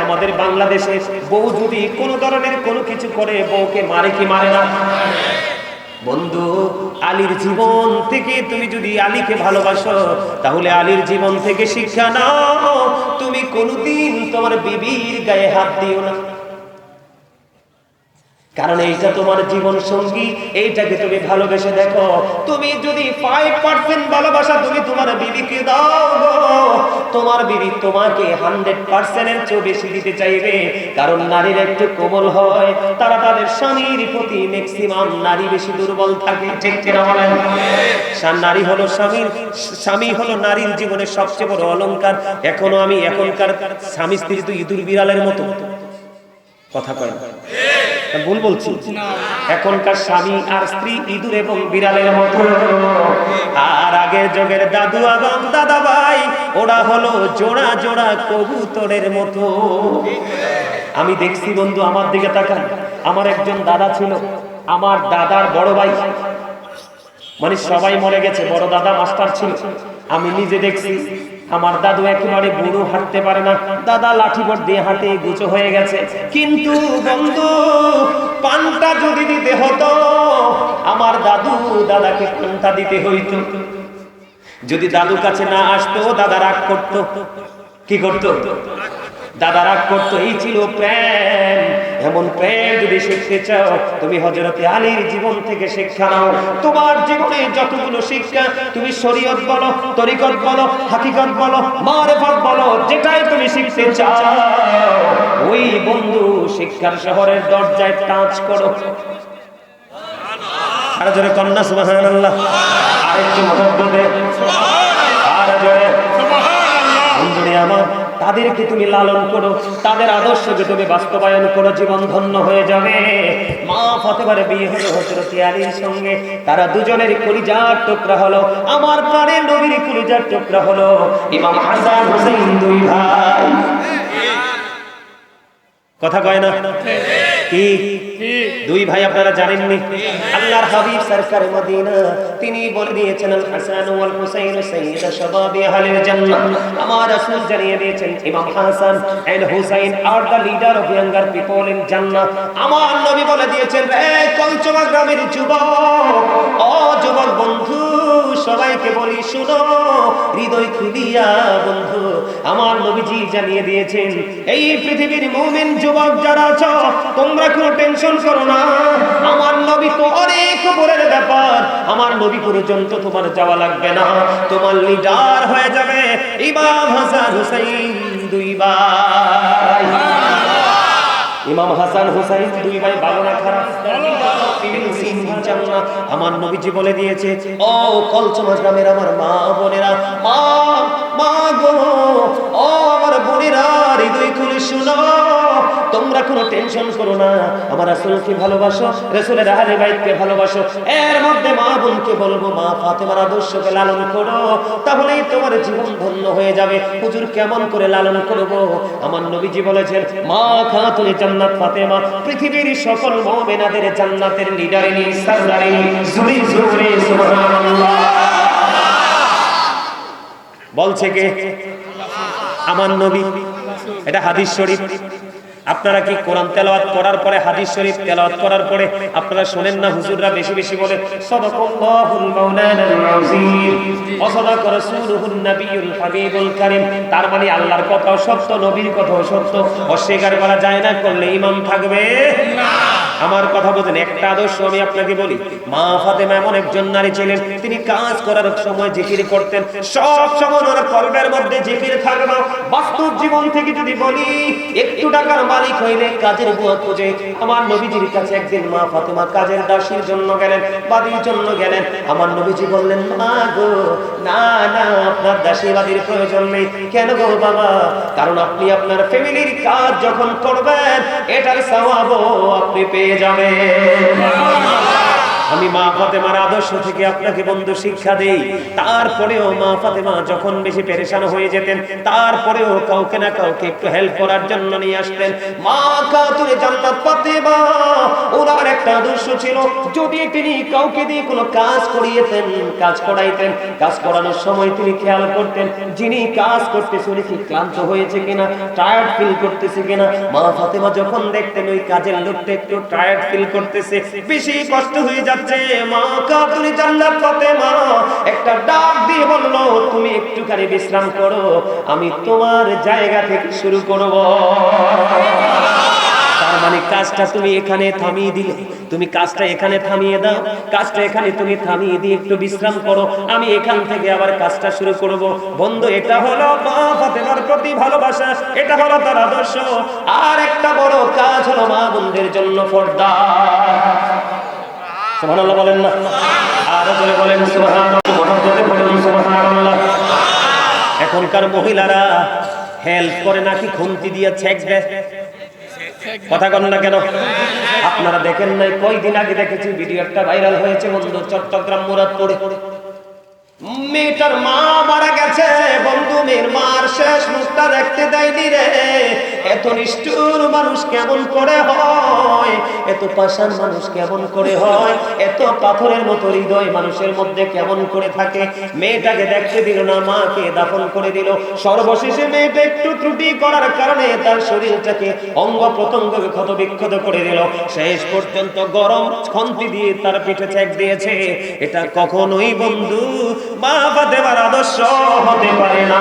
আমাদের বাংলাদেশে বউ যদি কোনো ধরনের কোনো কিছু করে বউকে মারে কি মারে না? বন্ধু, আলীর জীবন থেকে তুমি যদি আলীকে ভালোবাসো তাহলে আলীর জীবন থেকে শিক্ষা নাও, তুমি কোনোদিন তোমার বিবির গায়ে হাত দিও না, কারণ এইটা তোমার জীবন সঙ্গী, এইটাকে তুমি ভালোবেসে দেখো। তুমি যদি 5% ভালোবাসা তুমি তোমার বিবিকে দাও, তোমার বিবি তোমাকে 100% এর চেয়ে বেশি দিতে চাইবে, কারণ নারীর একটু কোমল হয়, তারা তাদের স্বামীর প্রতি ম্যাক্সিমাম নারী বেশি দুর্বল থাকে, ঠিক কিনা বলেন? নারী হলো স্বামী হলো নারীর জীবনের সবচেয়ে বড় অলংকার। এখনকার স্বামী স্ত্রী তো ইঁদুর বিড়ালের মতো, কথা কয় না, ভুল বলছি? এখনকার স্বামী আর স্ত্রী ইঁদুর এবং বিড়ালের মতো। আর আগের যুগের দাদু এবং দাদা ভাই ওরা হলো জোড়া জোড়া কবুতরের মতো। আমি দেখছি বন্ধু, আমার দিকে তাকান, আমার একজন দাদা ছিল, আমার দাদার বড় ভাই, মানে সবাই মরে গেছে, বড় দাদা মাস্টার ছিল। আমি নিজে দেখছি আমার দাদু একেবারে বুড়ো, হাঁটতে পারে না, দাদা লাঠিবট দিয়ে হাঁটে, গুছো হয়ে গেছে। কিন্তু বন্ধু, পান্তা যদি দিতে হতো, আমার দাদাকে পান্তা দিতে হইতো। যদি দাদু কাছে না আসতো, দাদা রাগ করতো। কি করতো? দাদা রাগ করতো। এই ছিল প্রেম। এমন প্রেম যদি শিখতে চাও, তুমি হযরত আলীর জীবন থেকে শিক্ষা নাও। তোমার জীবনে যতগুলো শিক্ষা, তুমি শরীয়ত বলো, তরিকত বলো, হাকিকত বলো, মারিফত বলো, যেটাই তুমি শিখতে চাও, ওই বন্ধু শিক্ষার শহরের দরজায় টাচ করো। আর জোরে কন্যা সুবহানাল্লাহ, আরেকটু মহব্বতে, আর জোরে সুবহানাল্লাহ। বন্ধুরে আমার, তাদেরকে তুমি লালন করো, তাদের আদর্শকে তুমি বাস্তবায়ন করো, জীবন ধন্য হয়ে যাবে। মা ফাতেমার বিয়ে হলো হযরত আলীর সঙ্গে, তারা দুজনের কলিজার টুকরা হলো, আমার প্রাণের নবীর কলিজার টুকরা হলো ইমাম হাসান হুসাইন, দুই ভাই। কথা কয় না? কি দুই ভাই আপনারা জানেননি? আল্লাহর হাবিব সরকারে মদিনা তিনি বলে দিয়েছেন, আল হাসান ওয়াল হুসাইন সাইয়্যিদা শাবাবি আহলিল জান্নাহ। আমার রাসূল জানিয়ে দিয়েছেন, imam Hasan and Husain are the leader of younger people in Jannah. আমার নবী বলে দিয়েছেন, রে কলচমা গ্রামের যুবক, ও যুবক বন্ধু, সবাইকে বলি শুনো, হৃদয় খুলিয়া বন্ধু, আমার নবীজি জানিয়ে দিয়েছেন, এই পৃথিবীর মুমিন যুবক যারা আছো, তোমরা কোনো টেনশন করো না, আমার নবী তো অনেক উপরের ব্যাপার, আমার নবী পর্যন্ত তোমার যাওয়া লাগবে না, তোমার লিডার হয়ে যাবে ইমাম হাসান হুসাইন, দুই ভাই। ইমাম হাসান হুসাইন দুই ভাই, ভালো না খারাপ? আমার নবীজি বলে দিয়েছে, ও কলচমা গ্রামের আমার মা বোনেরা, মা গো, ও আমার বোনেরা, হৃদয় খুলে শুনো, তোমরা কোনো টেনশন করো না, আমার রাসূলকে ভালোবাসো, রাসূলের আহলে বাইতকে ভালোবাসো, এর মধ্যে মা বোনকে বলবো, মা ফাতেমার আদর্শকে লালন করো, তাহলেই তোমার জীবন ধন্য হয়ে যাবে। হুজুর কেমন করে লালন করব? আমার নবীজি বলেছেন, মা খাতুনে জান্নাত ফাতেমা পৃথিবীর সকল মুমিনাদের জান্নাতের লিডারিনী, সরদারিনী, জুরি জুরি সুবহানাল্লাহ। বলছে কে? আমার নবী। এটা হাদিস শরীফ। আপনারা কি কোরআন তেলাওয়াত করার পরে, হাদিস শরীফ তেলাওয়াত করার পরে আপনারা শুনেন না হুজুররা বেশি বেশি বলে, সাদাকাল্লাহুল মাওলানাল আযীম ওয়া সাদাকা রাসূলুহুন নাবিয়ুল হাবিবুল কারীম? তার মানে আল্লাহর কথাও সত্য, নবীর কথাও সত্য, অস্বীকার করা যায় না, করলে ঈমান থাকবে না। আমার কথা বোঝেন। একটা আদর্শ আমি আপনাকে বলি, মা ফাতেমা এমন একজন নারী ছিলেন, তিনি কাজ করার সময় জিকির করতেন, সব সময় ওনার কলবের মধ্যে জিকির থাকবে। বাস্তব জীবন থেকে যদি বলি, একটু টাকার মালিক হইলে কাজের বুয়া খোঁজে। আমার নবীজির কাছে একদিন মা ফাতেমা কাজের দাসীর জন্য গেলেন, বাদীর জন্য গেলেন। আমার নবীজি বললেন, মা গো, না না, আপনার দাসী বাদীর প্রয়োজন নেই। কেন গো বাবা? কারণ আপনি আপনার ফ্যামিলির কাজ যখন করবেন, এটার সওয়াবও আপনি পেয়ে যাবেন। আমি মা ফাতেমার আদর্শ থেকে আপনাকে বন্ধু শিক্ষা দেই। তারপরেও মা ফাতেমা যখন বেশি পেরেশান হয়ে যেতেন, তারপরেও কাউকে না কাউকে একটু হেল্প করার জন্য নিয়ে আসতেন। মা খাতুনে জান্নাত ফাতেমা ওনার একটা আদর্শ ছিল, যদি তিনি কাউকে দিয়ে কোনো কাজ করিয়েতেন, কাজ করাইতেন, কাজ করানোর সময় তিনি খেয়াল করতেন যিনি কাজ করতেছে উনি কি ক্লান্ত হয়েছে কিনা, টায়ার্ড ফিল করতেছে কিনা। মা ফাতেমা যখন দেখতেন ওই কাজের লোকটা একটু টায়ার্ড ফিল করতেছে, বেশি কষ্ট হয়ে যাচ্ছে, মা খাতুনে জান্নাত ফাতেমা একটা ডাক দিয়ে বলল, তুমি একটুখানি বিশ্রাম করো, আমি তোমার জায়গা থেকে শুরু করব। তার মানে কাজটা তুমি এখানে থামিয়ে দিলে, তুমি কাজটা এখানে থামিয়ে দাও, কাজটা এখানে তুমি থামিয়ে দিয়ে একটু বিশ্রাম করো, আমি এখান থেকে আবার কাজটা শুরু করব। বন্ধু, এটা হলো মা ফাতেমার প্রতি ভালোবাসা, এটা হলো তার আদর্শ। আর একটা বড় কাজ হলো মা বোনদের জন্য পর্দা। সুবহানাল্লাহ বলেন না? আর জোরে বলেন সুবহানাল্লাহ। এখনকার মহিলারা হেল্প করে নাকি খুন্তি দিয়ে ছেক দেয়? কথা কন না কেন? আপনারা দেখেন নাই, কয়দিন আগে দেখেছি ভিডিও একটা ভাইরাল হয়েছে বন্ধু, চট্টগ্রাম মুরাদপুরে মেয়েটার মা মারা গেছে বন্ধু, মেয়ের মার শেষ মুখটা দেখতে দেয়নি রে। এত নিষ্ঠুর মানুষ কেমন করে হয়, এত পাষাণ মানুষ কেমন করে হয়, এত পাথরের মতো হৃদয় মানুষের মধ্যে কেমন করে থাকে। মেয়েটাকে দেখতে দিল না, মাকে দাফন করে দিল। সর্বশেষে মেয়েটা একটু ত্রুটি করার কারণে তার শরীরটাকে অঙ্গ প্রত্যঙ্গকে ক্ষত বিক্ষত করে দিল। শেষ পর্যন্ত গরম খন্তি দিয়ে তার পিঠে ছেক দিয়েছে। এটা কখনোই বন্ধু মা ফাতেমার আদর্শ হতে পারে না।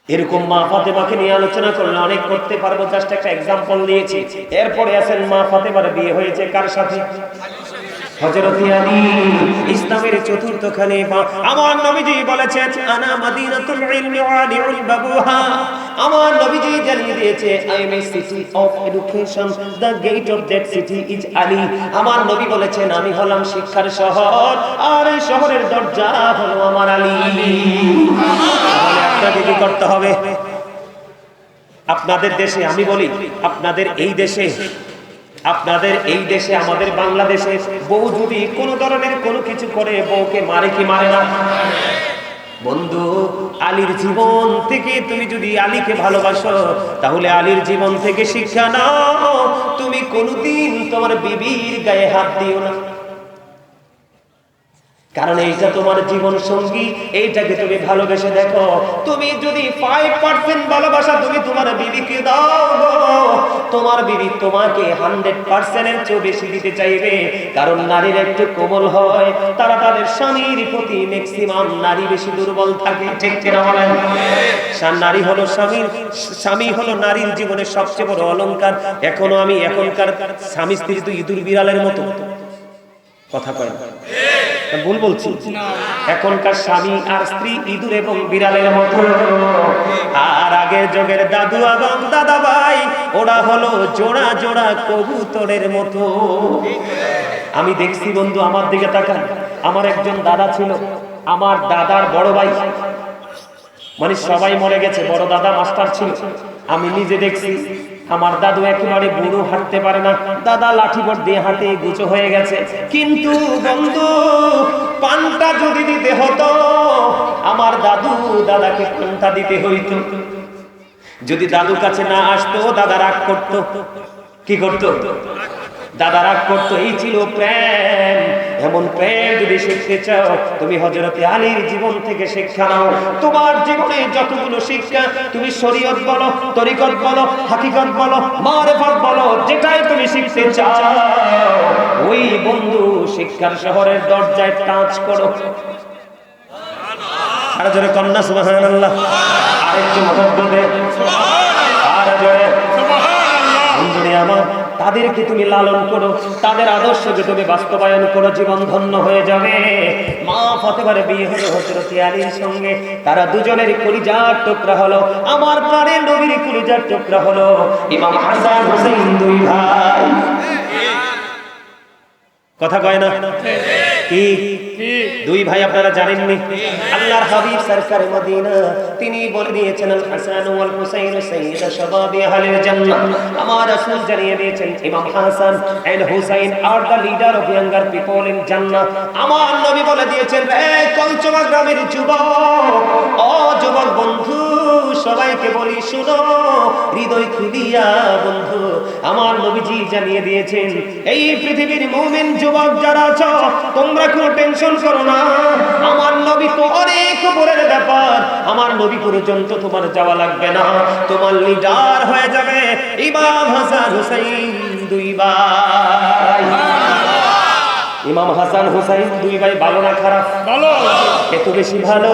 এরকম মা ফাতেমাকে নিয়ে আলোচনা করলে অনেক করতে পারবো, জাস্ট একটা এক্সাম্পল দিয়েছি। এরপরে আছেন মা ফাতেমার বিয়ে হয়েছে কার সাথে? হযরত আলী, ইসলামের চতুর্থ খলিফা। আমার নবীজি বলেছেন, আনা মাদিনাতুল ইলমি ওয়া আলিউল বাবুহা। আমার নবীজি জানিয়ে দিয়েছে, I am a city of education, the gate of that city is Ali. আমার নবী বলেছেন, আমি হলাম শিক্ষার শহর, আর এই শহরের দরজা হলো আমার আলী। তাহলে আপনাকে কি করতে হবে? আপনাদের দেশে, আমি বলি আপনাদের এই দেশে, আপনাদের এই দেশে, আমাদের বাংলাদেশে বউ যদি কোনো ধরনের কোনো কিছু করে, বউকে মারে কি মারে না? বন্ধু, আলীর জীবন থেকে তুমি যদি আলীকে ভালোবাসো, তাহলে আলীর জীবন থেকে শিক্ষা নাও, তুমি কোনোদিন তোমার বিবির গায়ে হাত দিও না। কারণ এইটা তোমার জীবন সঙ্গী, এইটাকে তুমি ভালোবেসে দেখো। তুমি যদি 5% ভালোবাসা তুমি তোমার বিবিকে দাও গো, তোমার বিবি তোমাকে 100% এর চেয়ে বেশি দিতে চাইবে। কারণ নারীর একটু কোমল হয়, তারা তাদের স্বামীর প্রতি ম্যাক্সিমাম নারী বেশি দুর্বল থাকে, ঠিক কিনা বলেন? নারী হলো স্বামী হলো নারীর জীবনের সবচেয়ে বড় অলংকার। এখনো আমি এখনকার স্বামী স্ত্রী তো ইঁদুর বিড়ালের মতো, কথা কয় না, ভুল বলছি? এখনকার স্বামী আর স্ত্রী ইঁদুর এবং বিড়ালের মতো। আর আগের যুগের দাদু এবং দাদা ভাই, ওরা হলো জোড়া জোড়া কবুতরের মতো। আমি দেখছি বন্ধু, আমার দিকে তাকান, আমার একজন দাদা ছিল, আমার দাদার বড় ভাই, মানে সবাই মরে গেছে, বড় দাদা মাস্টার ছিল। আমি নিজে দেখছি আমার দাদু একেবারে বুড়ো, হাঁটতে পারে না, দাদা লাঠিবট দিয়ে হাঁটে, গুছো হয়ে গেছে। কিন্তু বন্ধু, পান্তা যদি দিতে হতো, আমার দাদাকে পান্তা দিতে হইতো। যদি দাদু কাছে না আসতো, দাদা রাগ করতো। কি করতো? দাদা রাগ করতো। এই ছিল প্রেম। এমন প্রেম যদি শিখতে চাও, তুমি হযরত আলীর জীবন থেকে শিক্ষা নাও। তোমার জীবনে যতগুলো শিক্ষা, তুমি শরীয়ত বলো, তরিকত বলো, হাকিকত বলো, মারিফত বলো, যেটাই তুমি শিখতে চাও, ওই বন্ধু শিক্ষার শহরের দরজায় টাচ করো। আর জোরে কন্যা সুবহানাল্লাহ, আরেকটু মহব্বত দে, আর জোরে সুবহানাল্লাহ। বন্ধুরে আমার, তাদেরকে তুমি লালন করো, তাদের আদর্শকে তুমি বাস্তবায়ন করো, জীবন ধন্য হয়ে যাবে। মা ফাতেমার বিয়ে হলো হযরত আলীর সঙ্গে, তারা দুজনের কলিজার টুকরা হলো, আমার প্রাণের নবীর কলিজার টুকরা হলো। ইমাম হাসান হুসাইন দুই ভাই, কথা কয় না? কি দুই ভাই আপনারা জানেননি? আল্লাহর হাবিব সরকারে মদিনা তিনি বলে দিয়েছেন আল হাসান ওয়াল হুসাইন সাইয়্যিদা শাবাবি আহলিল জান্নাহ। আমার রাসূল জানিয়ে দিয়েছেন imam Hasan and Husain are the leader of younger people in Jannah. আমার নবী বলে দিয়েছেন, রে কঞ্চমা গ্রামের যুবক, ও যুবক বন্ধু, সবাইকে বলি শুনো হৃদয় খুলিয়া বন্ধু, আমার নবীজি জানিয়ে দিয়েছেন এই পৃথিবীর মুমিন যুবক যারা আছো তোমরা কোনো টেনশন করো না, আমার নবী তো অনেক উপরের ব্যাপার, আমার নবী পর্যন্ত তোমার যাওয়া লাগবে না, তোমার লিডার হয়ে যাবে ইমাম হাসান হুসাইন দুই ভাই। ইমাম হাসান হুসাইন দুই ভাই ভালো না খারাপ? ভালো। এত বেশি ভালো,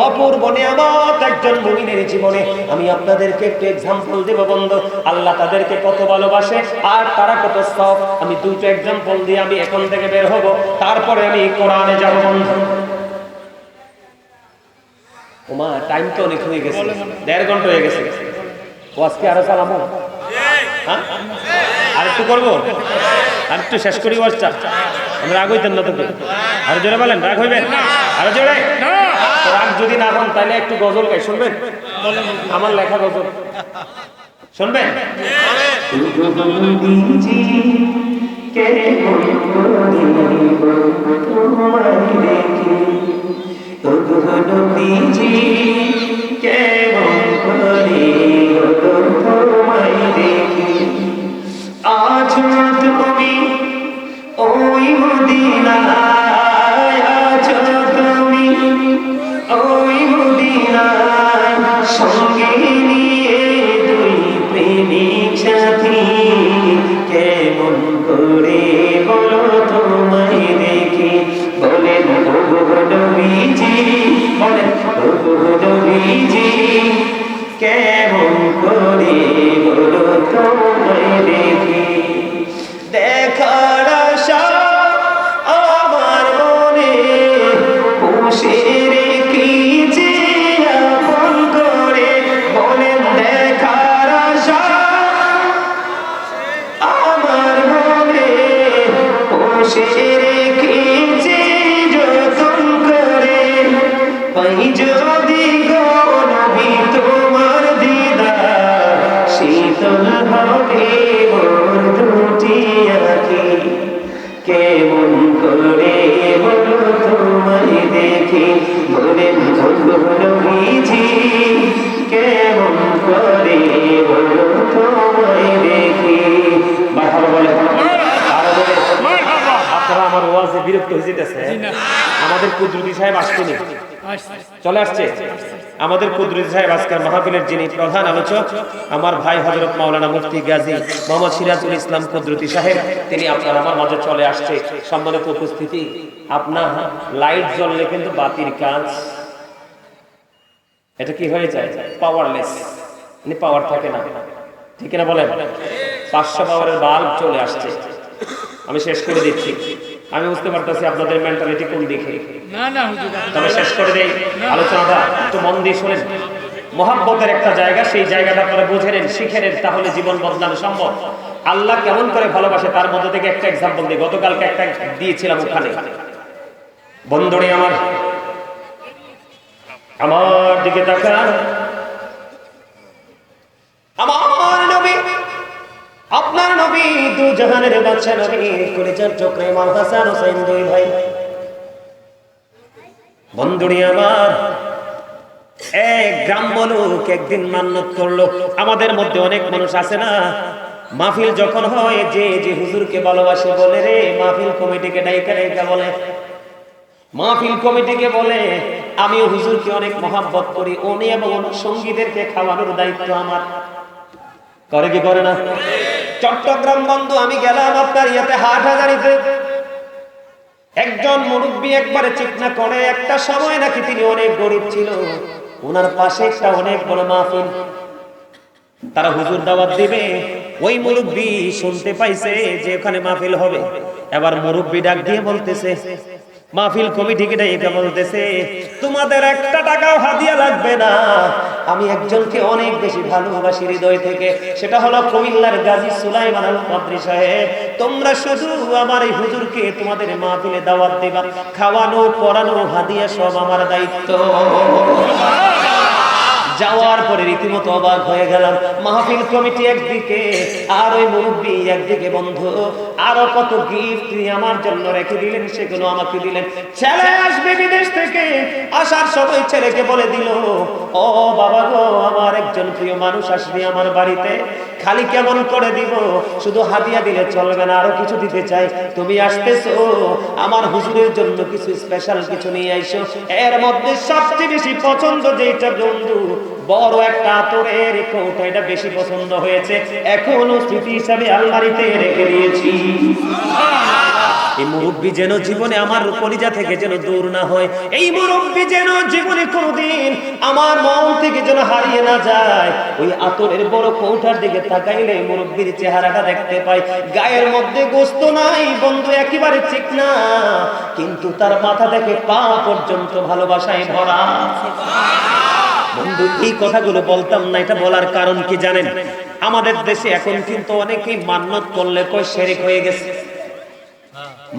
অপূর্ব নিয়ামত একজন মুমিনের জীবনে। আমি আপনাদেরকে একটু एग्जांपल দেব বন্ধু, আল্লাহ তাদেরকে কত ভালোবাসে আর তারা কত সফট। আমি দুটো एग्जांपल দিয়ে আমি এখন থেকে বের হব, তারপরে আমি কোরআনে যাব বন্ধু। ওমা টাইম তো অনেক হয়ে গেছে, 1.5 ঘন্টা হয়ে গেছে। ও আজকে আরো চালামো? হ্যাঁ আর একটু করবো, আর একটু শেষ করি ওয়াজটা। আমরা রাগ হইতেন না তোকে, আরো জোরে বলেন, রাগ হইবেন আরো জোরে? রাগ যদি না হন তাহলে একটু গজল গাই, শুনবেন? আমার লেখা গজল শুনবেন? আজ তুমি ওই মদিনায়, আজ তুমি ওই মদিনায়, সঙ্গে নিয়ে দুই প্রেমিক সাথী, কেমন করে বলো তোমায় দেখি, বলেন ওগো নবীজি, বলেন ওগো নবীজি, কেমন করে বলো তোমায় দেখি, দেখার আশা আমার মনে পুষে রেখেছি আপন করে, বলেন দেখার আশা আমার মনে পুষে রেখেছি যতন করে, পাই যদি গো নবী তোমার দিদার, শীতল হবে মোর দুটি আঁখি, কেমন করে বলো তোমায় দেখি, বলেন নবীজি, কেমন করে বলো তোমায় দেখি। মারহাবা বলেন, আরো বলেন। আপনারা আমার ওয়াজে বিরক্ত হয়ে যেতেছে? আমাদের কুদরতি সাহেব আসছেন, চলে আসছে আমাদের কুদরতি সাহেব আজকের মাহফিলের যিনি প্রধান আলোচক, আমার ভাই হযরত মাওলানা মুফতি গাজী মোহাম্মদ সিরাজুল ইসলাম কুদরতি সাহেব, তিনি আপনার আমার মাঝে চলে আসছে। সম্মানিত উপস্থিতি, আপনার লাইট জ্বললে কিন্তু বাতির কাজ এটা কি হয়ে যায়? পাওয়ারলেস, মানে পাওয়ার থাকে না, ঠিক না বলেন? 500 পাওয়ারের বাল্ব চলে আসছে। আমি শেষ করে দিচ্ছি, আমি বুঝতে পারতেছি আপনাদের মেন্টালিটি কোন দিকে। তবে শেষ করে দেই আলোচনাটা, একটু মন দিয়ে শুনেন। মহাব্বতের একটা জায়গা, সেই জায়গাটা আপনারা বুঝে নেন, শিখে নেন, তাহলে জীবন বদলানো সম্ভব। আল্লাহ কেমন করে ভালোবাসে তার মধ্যে থেকে একটা एग्जांपल দিই। গতকালকে একটা দিয়েছিলাম ওখানে। বন্ধুরে আমার, আমার দিকে তাকান, আমার নবী, আপনার নবী, দু জাহানের বাদশা নবী, কলিজার টুকরা ইমাম হাসান হুসাইন দুই ভাই। বন্ধুরে আমার, এক গ্রাম্য লোক একদিন মান্নত করলো। আমাদের মধ্যে অনেক মানুষ আছে না, মাহফিল যখন হয় যে যে হুজুরকে ভালোবাসে বলে রে, মাহফিল কমিটিকে ডাইকা ডাইকা বলে, মাহফিল কমিটিকে বলে আমি হুজুরকে অনেক মহব্বত করি, উনি এবং ওনার সঙ্গীদেরকে খাওয়ানোর দায়িত্ব আমার। করে কি করে না? চট্টগ্রাম বন্ধু, আমি গেলাম আপনার ইয়াতে হাটহাজারীতে, একজন মুরব্বী একবারে চিকনা করে, একটা সময় নাকি তিনি অনেক গরিব ছিল, ওনার পাশে একটা অনেক বড় মাহফিল, তারা হুজুর দাওয়াত দিবে। ওই মুরব্বী শুনতে পাইছে যে ওখানে মাহফিল হবে, এবার মুরব্বী ডাক দিয়ে বলতেছে, মাহফিল কমিটিকে ডেকে বলতেছে, তোমাদের একটা টাকাও হাদিয়া লাগবে না, আমি একজনকে অনেক বেশি ভালোবাসি হৃদয় থেকে, সেটা হলো কুমিল্লার গাজী সুলাইমান আল কদরি সাহেব। তোমরা শুধু আমার এই হুজুরকে তোমাদের মাহফিলে দাওয়াত দিবা, খাওয়ানো পড়ানো হাদিয়া সব আমার দায়িত্ব। যাওয়ার পরে রীতিমতো অবাক হয়ে গেলাম। মাহফিল কমিটি একদিকে আর ওই মুরব্বী একদিকে, বন্ধু আরো কত গিফট আমার জন্য রেখে দিলেন, সেগুলো আমাকে দিলেন। ছেলে আসবে বিদেশ থেকে, আসার সময় ছেলেকে বলে দিল, ও বাবা গো, আমার একজন প্রিয় মানুষ আসবে আমার বাড়িতে, খালি কেমন করে দিব, শুধু হাদিয়া দিলে চলবে না, আরো কিছু দিতে চাই। তুমি আসতেছো, আমার হুজুরের জন্য কিছু স্পেশাল কিছু নিয়ে আইসো। এর মধ্যে সবচেয়ে বেশি পছন্দ যেটা বন্ধু, বড় একটা আতরের কৌটা, এটা বেশি পছন্দ হয়েছে, এখনো স্মৃতি হিসাবে আলমারিতে রেখে দিয়েছি। এই মুরব্বী যেন জীবনে আমার কলিজা থেকে যেন দূর না হয়, এই মুরব্বী যেন জীবনে কোনোদিন আমার মন থেকে যেন হারিয়ে না যায়। ওই আতরের বড় কৌটার দিকে তাকাইলে মুরব্বীর চেহারাটা দেখতে পাই, গায়ের মধ্যে গোস্ত নাই বন্ধু, একেবারে চিকনা, কিন্তু তার মাথা থেকে পা পর্যন্ত ভালোবাসায় ভরা। বন্ধু এই কথাগুলো বলতাম না, এটা বলার কারণ কি জানেন? আমাদের দেশে এখন কিন্তু অনেকেই মান্নত করলে কয় শিরক হয়ে গেছে।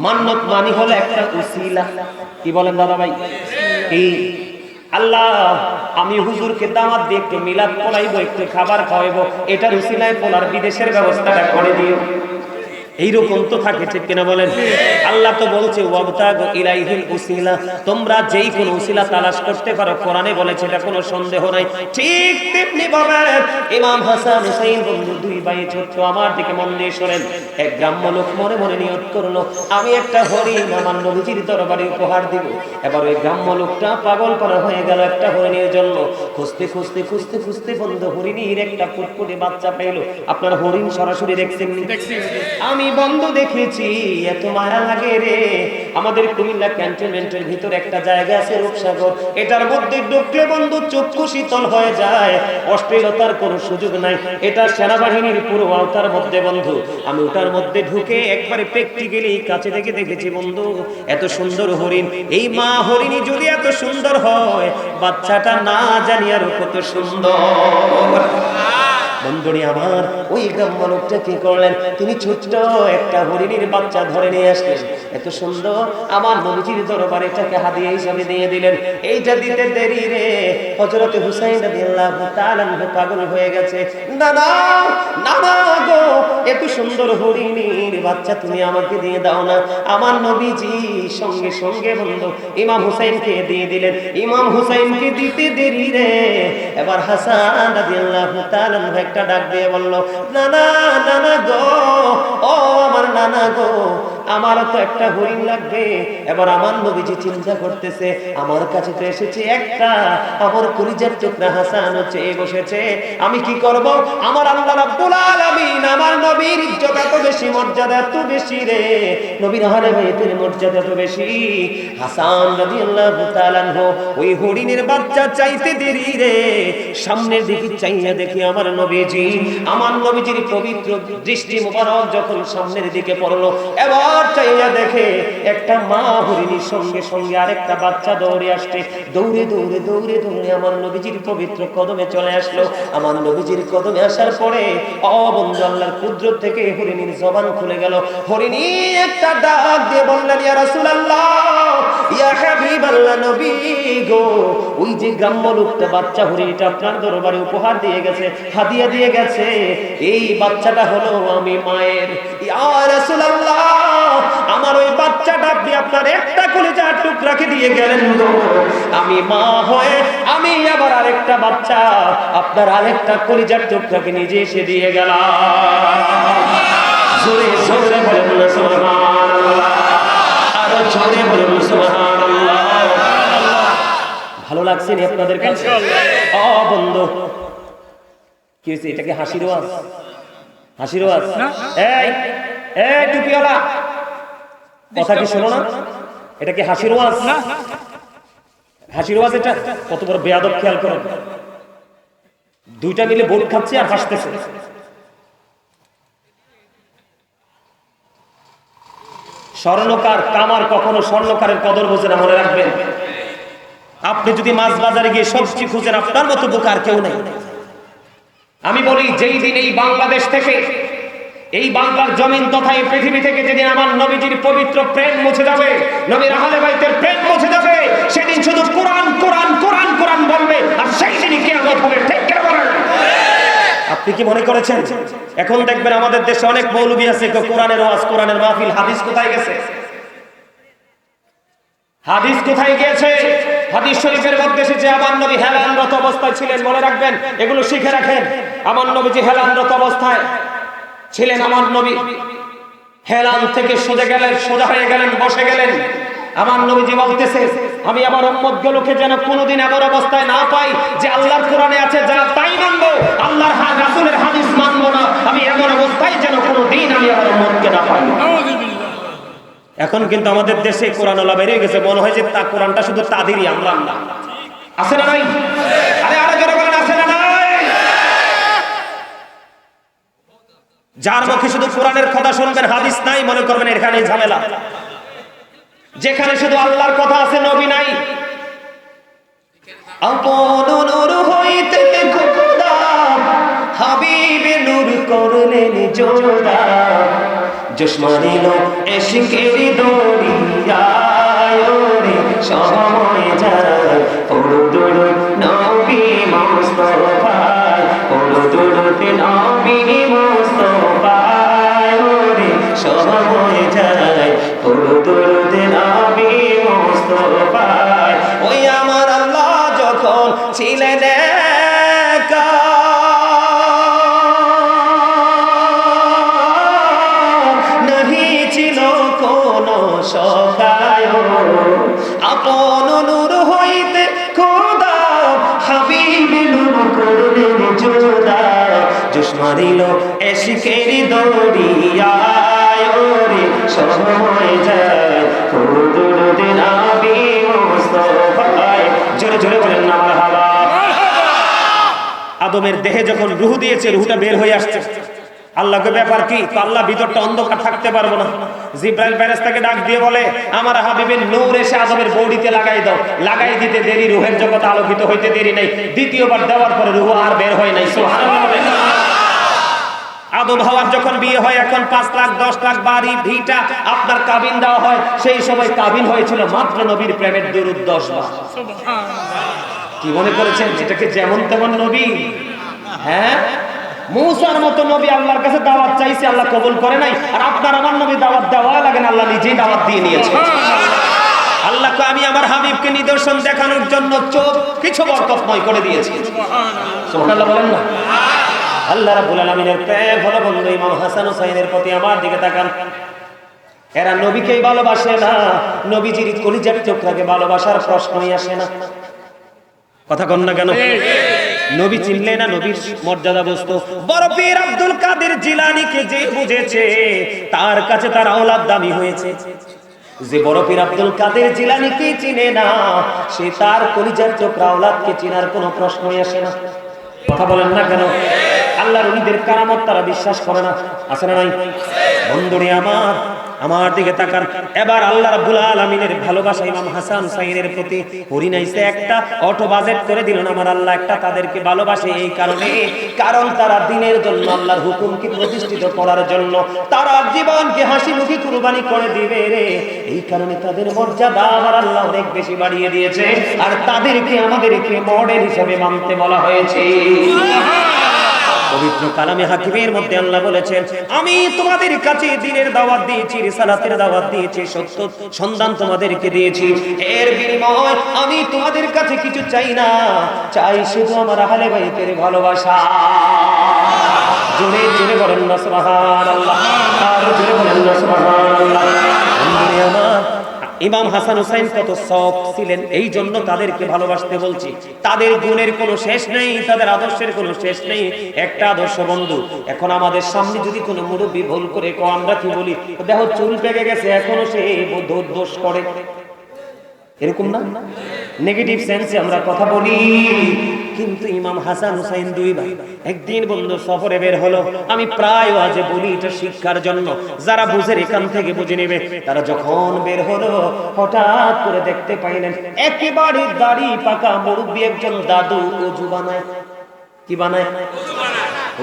মান্নত মানি হলো একটা উসিলা। কি বলেন দাদা ভাই? এই আল্লাহ, আমি হুজুরকে দাওয়াত দিয়ে একটু মিলাদ পড়াইবো, একটু খাবার খাওয়াইবো, এটার উসিলায় পোলার বিদেশের ব্যবস্থাটা করে দিও। এইরকম তো থাকে, ঠিক কিনা বলেন? আল্লাহ তো বলছে ওয়াবতাগু ইলাইহিল উসিলা, তোমরা যেই কোন উসিলা তালাশ করতে পারো, কোরআনে বলেছে, এটা কোনো সন্দেহ নাই। ঠিক তেমনি ভাবে ইমাম হাসান হুসাইন বন্ধু দুই ভাই ছোট্ট, আমার দিকে মন দিয়ে শোনেন। এক গ্রাম্য লোক মনে মনে নিয়ত করলো, আমি একটা হরিণ আমার নবীজির দরবারে উপহার দিব। এবার ওই গ্রাম্য লোকটা পাগল করা হয়ে গেল একটা হরিণের জন্য। খুঁজতে খুঁজতে খুঁজতে খুঁজতে বন্ধু হরিণীর একটা ফুটফুটে বাচ্চা পেল। আপনার হরিণ সরাসরি দেখছেন? আমি বন্ধু দেখেছি, এত মায়া লাগে রে। আমাদের কুমিল্লা ক্যান্টনমেন্টের ভিতর একটা জায়গা আছে রূপসাগর, এটার মধ্যে ঢুকলে বন্ধু চক্ষু শীতল হয়ে যায়, অশ্লীলতার কোনো সুযোগ নাই। এটা সেনাবাহিনীর পুরো আওতার মধ্যে বন্ধু। আমি ওটার মধ্যে ঢুকে একবারে প্র্যাকটিক্যালি কাছে থেকে দেখেছি বন্ধু, এত সুন্দর হরিণ। এই মা হরিণী যদি এত সুন্দর হয়, বাচ্চাটা না জানি আরো কত সুন্দর। বন্ধুরি আমার, ওই গ্রাম্য লোকটা কি করলেন, তিনি ছোট্ট একটা হরিণীর বাচ্চা ধরে নিয়ে আসলেন, এত সুন্দর, আমার নবীজির দরবারে এটাকে হাদিয়া হিসাবে দিয়ে দিলেন। এইটা দিতে দেরি রে, হযরত হুসাইন রাদিয়াল্লাহু তাআলা পাগল হয়ে গেছে। নানা নানা গো, এত সুন্দর হরিণীর বাচ্চা তুমি আমাকে দিয়ে দাও না। আমার নবীজি সঙ্গে সঙ্গে বন্ধু ইমাম হুসাইনকে দিয়ে দিলেন। ইমাম হুসাইনকে দিতে দেরি রে, এবার হাসান রাদিয়াল্লাহু তাআলা একটা ডাক দিয়ে বলল, নানা নানা গো, ও আমার নানা গো, আমার তো একটা হরিণ লাগবে। এবার আমার নবীজি চিন্তা করতেছে, আমার কাছে তো এসেছে একটা, আমার কলিজার টুকরা হাসান চেয়ে বসেছে, আমি কি করব? আমার আল্লাহ রাব্বুল আলামিন আমার নবীর ইজ্জত এত বেশি, মর্যাদা এত বেশি রে, নবীর আহলে বাইতের মর্যাদা এত বেশি। হাসান রাদিয়াল্লাহু তাআলা ওই হরিণের বাচ্চা চাইতে দেরি রে, সামনের দিকে চাইয়া দেখি আমার নবীজি, আমার নবীজির পবিত্র দৃষ্টি মুবারক যখন সামনের দিকে পড়লো, এবার চাইয়া দেখে একটা মা হরিণীর সঙ্গে সঙ্গে আরেকটা বাচ্চা দৌড়ে আসছে। দৌড়ে দৌড়ে দৌড়ে দৌড়ে আমার নবীজির পবিত্র কদমে চলে আসলো। আমার নবীজির কদমে আসার পরে বন্ধু আল্লাহর কুদরত থেকে হরিণীর জবান খুলে গেল। হরিণী একটা ডাক দিয়ে বললেন, ইয়া রাসূলুল্লাহ, ইয়া হাবিবাল্লাহ, নবী গো, ওই যে গ্রাম্য লোকটা বাচ্চা হরিণীটা আপনার দরবারে উপহার দিয়ে গেছে, হাদিয়া দিয়ে গেছে, এই বাচ্চাটা হলো আমি মায়ের। ইয়া রাসূলুল্লাহ, আমার ওই বাচ্চাটা আপনি আপনার একটা কলিজার টুকরাকে দিয়ে গেলেন গো, আমি মা হয়ে আমি আবার আরেকটা বাচ্চা আপনার আরেকটা কলিজার টুকরাকে নিজে এসে দিয়ে গেলাম। জোরে জোরে বলেন না সুবহানাল্লাহ, আরো জোরে বলেন সুবহানাল্লাহ। ভালো লাগছে নি আপনাদের কাছে? বন্ধু কি হয়েছে? এটা কি হাসির ওয়াজ? হাসির ওয়াজ? এই এই টুপিওয়ালা, কথা কি শোনো না? এটা কি হাসির ওয়াজ? হাসির ওয়াজ এটা? কত বড় বেয়াদব, খেয়াল করো। দুইটা মিলে বোট খাচ্ছে আর হাসতেছে। স্বর্ণকার কামার কখনো স্বর্ণকারের কদর বোঝে না, মনে রাখবেন। আপনি যদি মাছ বাজারে গিয়ে সবজি খুঁজেন, আপনার মতো বোকা আর কেউ নেই। আমি বলি, যেই দিন এই বাংলাদেশ থেকে, এই বাংলার জমিন তথা এই পৃথিবী থেকে যেদিন আমার নবীজির পবিত্র প্রেম মুছে যাবে, নবীর আহলে বাইতের প্রেম মুছে যাবে, সেদিন শুধু কোরআন কোরআন কোরআন কোরআন বলবে, আর সেই দিনই কিয়ামত হবে। ঠিক কি বলেন? আপনি কি মনে করেছেন এখন দেখবেন আমাদের দেশে অনেক মৌলবী আছে, কোরআনের ওয়াজ, কোরআনের মাহফিল, হাদিস কোথায় গেছে? হাদিস কোথায় গিয়েছে? হাদিস শরীফের মধ্যে এসেছে আমার নবী হেলানরত অবস্থায় ছিলেন। মনে রাখবেন, এগুলো শিখে রাখেন। আমার নবীজি হেলানরত অবস্থায় ছিলেন। আমার নবী হেলান থেকে সোজা গেলেন, সোজা হয়ে গেলেন, বসে গেলেন। আমার নবীজি বলতেছে, আমি আমার উম্মতগুলোকে যেন কোনোদিন এমন অবস্থায় না পাই যে আল্লাহর কোরআনে আছে যা তাই মানবো, আল্লাহর রাসূলের হাদিস মানবো না। আমি এমন অবস্থায় যেন কোনোদিন আমি আমার উম্মতকে না পাই। এখন কিন্তু আমাদের দেশে কোরআন ওয়ালা বেরিয়ে গেছে, মনে হয় যে তা কোরআনটা শুধু তাদেরই, আমরা না। আছে না নাই? আরে আরে জোরে বলেন, আছে না নাই? যার মুখে শুধু কোরআনের কথা শুনবেন, হাদিস নাই, মনে করবেন এখানেই ঝামেলা। যেখানে শুধু আল্লাহর কথা আছে, নবী নাই। আপন নূর হইতে খোদা হাবিবে নূর করলেন জোড়া, জশমানিল এশকের দরিয়ায় রে সময় যায়, পড়ো দরুদ নবী মুস্তাফায়, পড়ো দরুদ নবী মুস্তাফায় রে সময় যায়, পড়ো দরুদ নবী মুস্তাফায়। ওই আমার আল্লাহ যখন ছিলেন একা, সখায় আপন নূর হইতে খোদা হাবিবে নূর করলেন জোড়া, জশমানিল এশকের দরিয়ায় রে সময় যায়, পড়ো দরুদ নবী মুস্তাফায়। জোরে জোরে বলেন না মারহাবা। আদমের দেহে যখন রূহ দিয়েছে, রূহটা বের হয়ে আসছে। আল্লাহকে ব্যাপার কি? আল্লাহ ভিতরটা অন্ধকার থাকতে পারবো না। জিব্রাইল ফেরেশতাকে ডাক দিয়ে বলে, আমার হাবিবের নূর এসে আদমের বডিতে লাগাই দাও। লাগাই দিতে দেরি, রূহের জগৎ আলোকিত হইতে দেরি নাই। দ্বিতীয়বার দেওয়ার পরে রূহ আর বের হয় নাই। সুবহানাল্লাহ। আদম হাওয়ার যখন বিয়ে হয়, এখন 5 লাখ 10 লাখ বাড়ি ভিটা আপনার কাবিন দেওয়া হয়। সেই সময় কাবিন হয়েছিল মাত্র নবীর প্রেমের দুরূদ 10 বার। সুবহানাল্লাহ। কি মনে করেছেন এটাকে যেমন তেমন নবী? হ্যাঁ, মুসার মতো নবী আল্লাহর কাছে দাওয়াত চাইছে, আল্লাহ কবুল করে নাই। আর আপনার আমার নবী দাওয়াত দেওয়া লাগে না, আল্লাহ নিজেই দাওয়াত দিয়ে নিয়েছে। আল্লাহকে আমি আমার হাবিবকে নিদর্শন দেখানোর জন্য চোখ কিছু বরকতময় করে দিয়েছি। সুবহানাল্লাহ বলেন না? আল্লাহ রাব্বুল আলামিনের প্রেম হলো বন্ধু ইমাম হাসান হুসাইনের প্রতি। আমার দিকে তাকান, এরা নবীকেই ভালোবাসে না, নবীজির কলিজার টুকরাকে ভালোবাসার প্রশ্নই আসে না। কথা কন না কেন? নবী চিনলে না নবীর মর্যাদা বুঝতো। বড় পীর আব্দুল কাদের জিলানীকে যে বুঝেছে, তার কাছে তার আওলাদ দামি হয়েছে। যে বড় পীর আব্দুল কাদের জিলানীকে চিনে না, সে তার কলিজার টুকরা আওলাদকে চিনার কোনো প্রশ্নই আসে না। কথা বলেন না কেন? আল্লাহর ওলিদের কারামত তারা বিশ্বাস করে না। আছে না নাই? বন্ধুরে আমার দিকে তাকান। এবার আল্লাহ রাব্বুল আলামিনের ভালোবাসা ইমাম হাসান হুসাইনের প্রতি হরিনাইছে একটা অটো বাজেট করে দিলেন আমার আল্লাহ। একটা তাদেরকে ভালোবাসে এই কারণে, কারণ তারা দ্বীনের জন্য, আল্লাহর হুকুমকে প্রতিষ্ঠিত করার জন্য তারা জীবনকে হাসি মুখে কুরবানি করে দিবে রে। এই কারণে তাদের মর্যাদা আমার আল্লাহ অনেক বেশি বাড়িয়ে দিয়েছে, আর তাদেরকে আমাদেরকে মডেল হিসেবে মানতে বলা হয়েছে। পবিত্র কালামে হাকিমের মধ্যে আল্লাহ বলেছেন, আমি তোমাদের কাছে দ্বীনের দাওয়াত দিয়েছি, রিসালাতের দাওয়াত দিয়েছি, সত্য সন্ধান তোমাদেরকে দিয়েছি। এর বিনিময় আমি তোমাদের কাছে কিছু চাই না, চাই শুধু আমার আহলে বাইতের ভালোবাসা। জোরে জোরে বলেন না সুবহানাল্লাহ, আর জোরে বলেন না সুবহানাল্লাহ। আমার ইমাম হাসান হুসাইন কত সফট ছিলেন, এই জন্য তাদেরকে ভালোবাসতে বলছি। তাদের গুণের কোনো শেষ নেই, তাদের আদর্শের কোনো শেষ নেই। একটা আদর্শ বন্ধু, এখন আমাদের সামনে যদি কোনো মুরব্বী ভুল করে, আমরা কি বলি? দেখো চুল পেকে গেছে, এখনো সে দোষ করে, এরকম না? নেগেটিভ সেন্সে আমরা কথা বলি, কিন্তু ইমাম হাসান হুসাইন দুই ভাই একদিন বন্ধু সফরে বের হলো। আমি প্রায় আজে বলি এটা শিক্ষার জন্য, যারা বুঝের এখান থেকে বুঝে নেবে। তারা যখন বের হলো হঠাৎ করে দেখতে পাইলেন একেবারে দাড়ি পাকা মুরব্বী একজন দাদু ওযু বানায়। কি বানায়?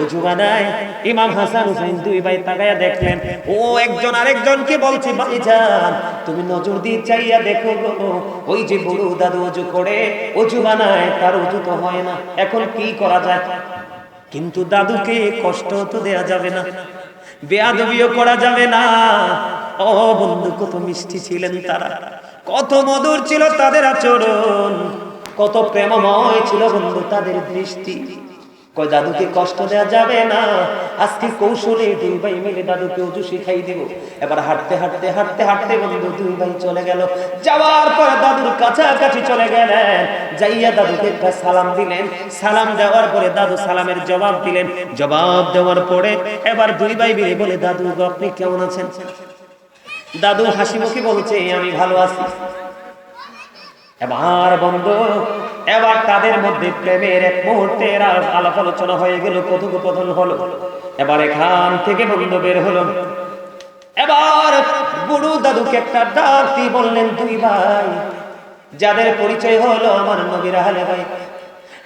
ওযু বানায়। ইমাম হাসান হুসাইন দুই ভাই তাকায়া দেখলেন, ও একজন আরেকজনকে বলছে, ভাইজান তুমি নজর দিয়ে চাইয়া দেখো গো, ওই যে বুড়ো দাদু ওযু করে ওযু বানায়, তার ওযু তো হয় না, এখন কি করা যায়? কিন্তু দাদুকে কষ্ট তো দেয়া যাবে না, বেয়াদবিও করা যাবে না। ও বন্ধু, কত মিষ্টি ছিলেন তারা, কত মধুর ছিল তাদের আচরণ, কত প্রেমময় ছিল বন্ধু তাদের দৃষ্টি। কয় দাদুকে কষ্ট দেয়া যাবে না, আজকে কৌশলে দুই ভাই মিলে দাদুকে ওযু শিখাই দিব। এবার হাঁটতে হাঁটতে হাঁটতে হাঁটতে বন্ধু দুই ভাই চলে গেল। যাওয়ার পর দাদুর কাছাকাছি চলে গেলেন, যাইয়া দাদুকে একটা সালাম দিলেন। সালাম দেওয়ার পরে দাদু সালামের জবাব দিলেন। জবাব দেওয়ার পরে এবার দুই ভাই মিলে বলে, দাদু গো আপনি কেমন আছেন? দাদু হাসি মুখে বলছে, আমি ভালো আছি। এবার বন্ধু, এবার তাদের মধ্যে প্রেমের এক মুহূর্তের আলাপ আলোচনা হয়ে গেল, কথোপকথন হলো। এবার এখান থেকে বন্ধু বের হলো। এবার বুড়ো দাদুকে একটা ডাক দিয়ে বললেন, দুই ভাই যাদের পরিচয় হলো আমার নবীর আহলে বাইত,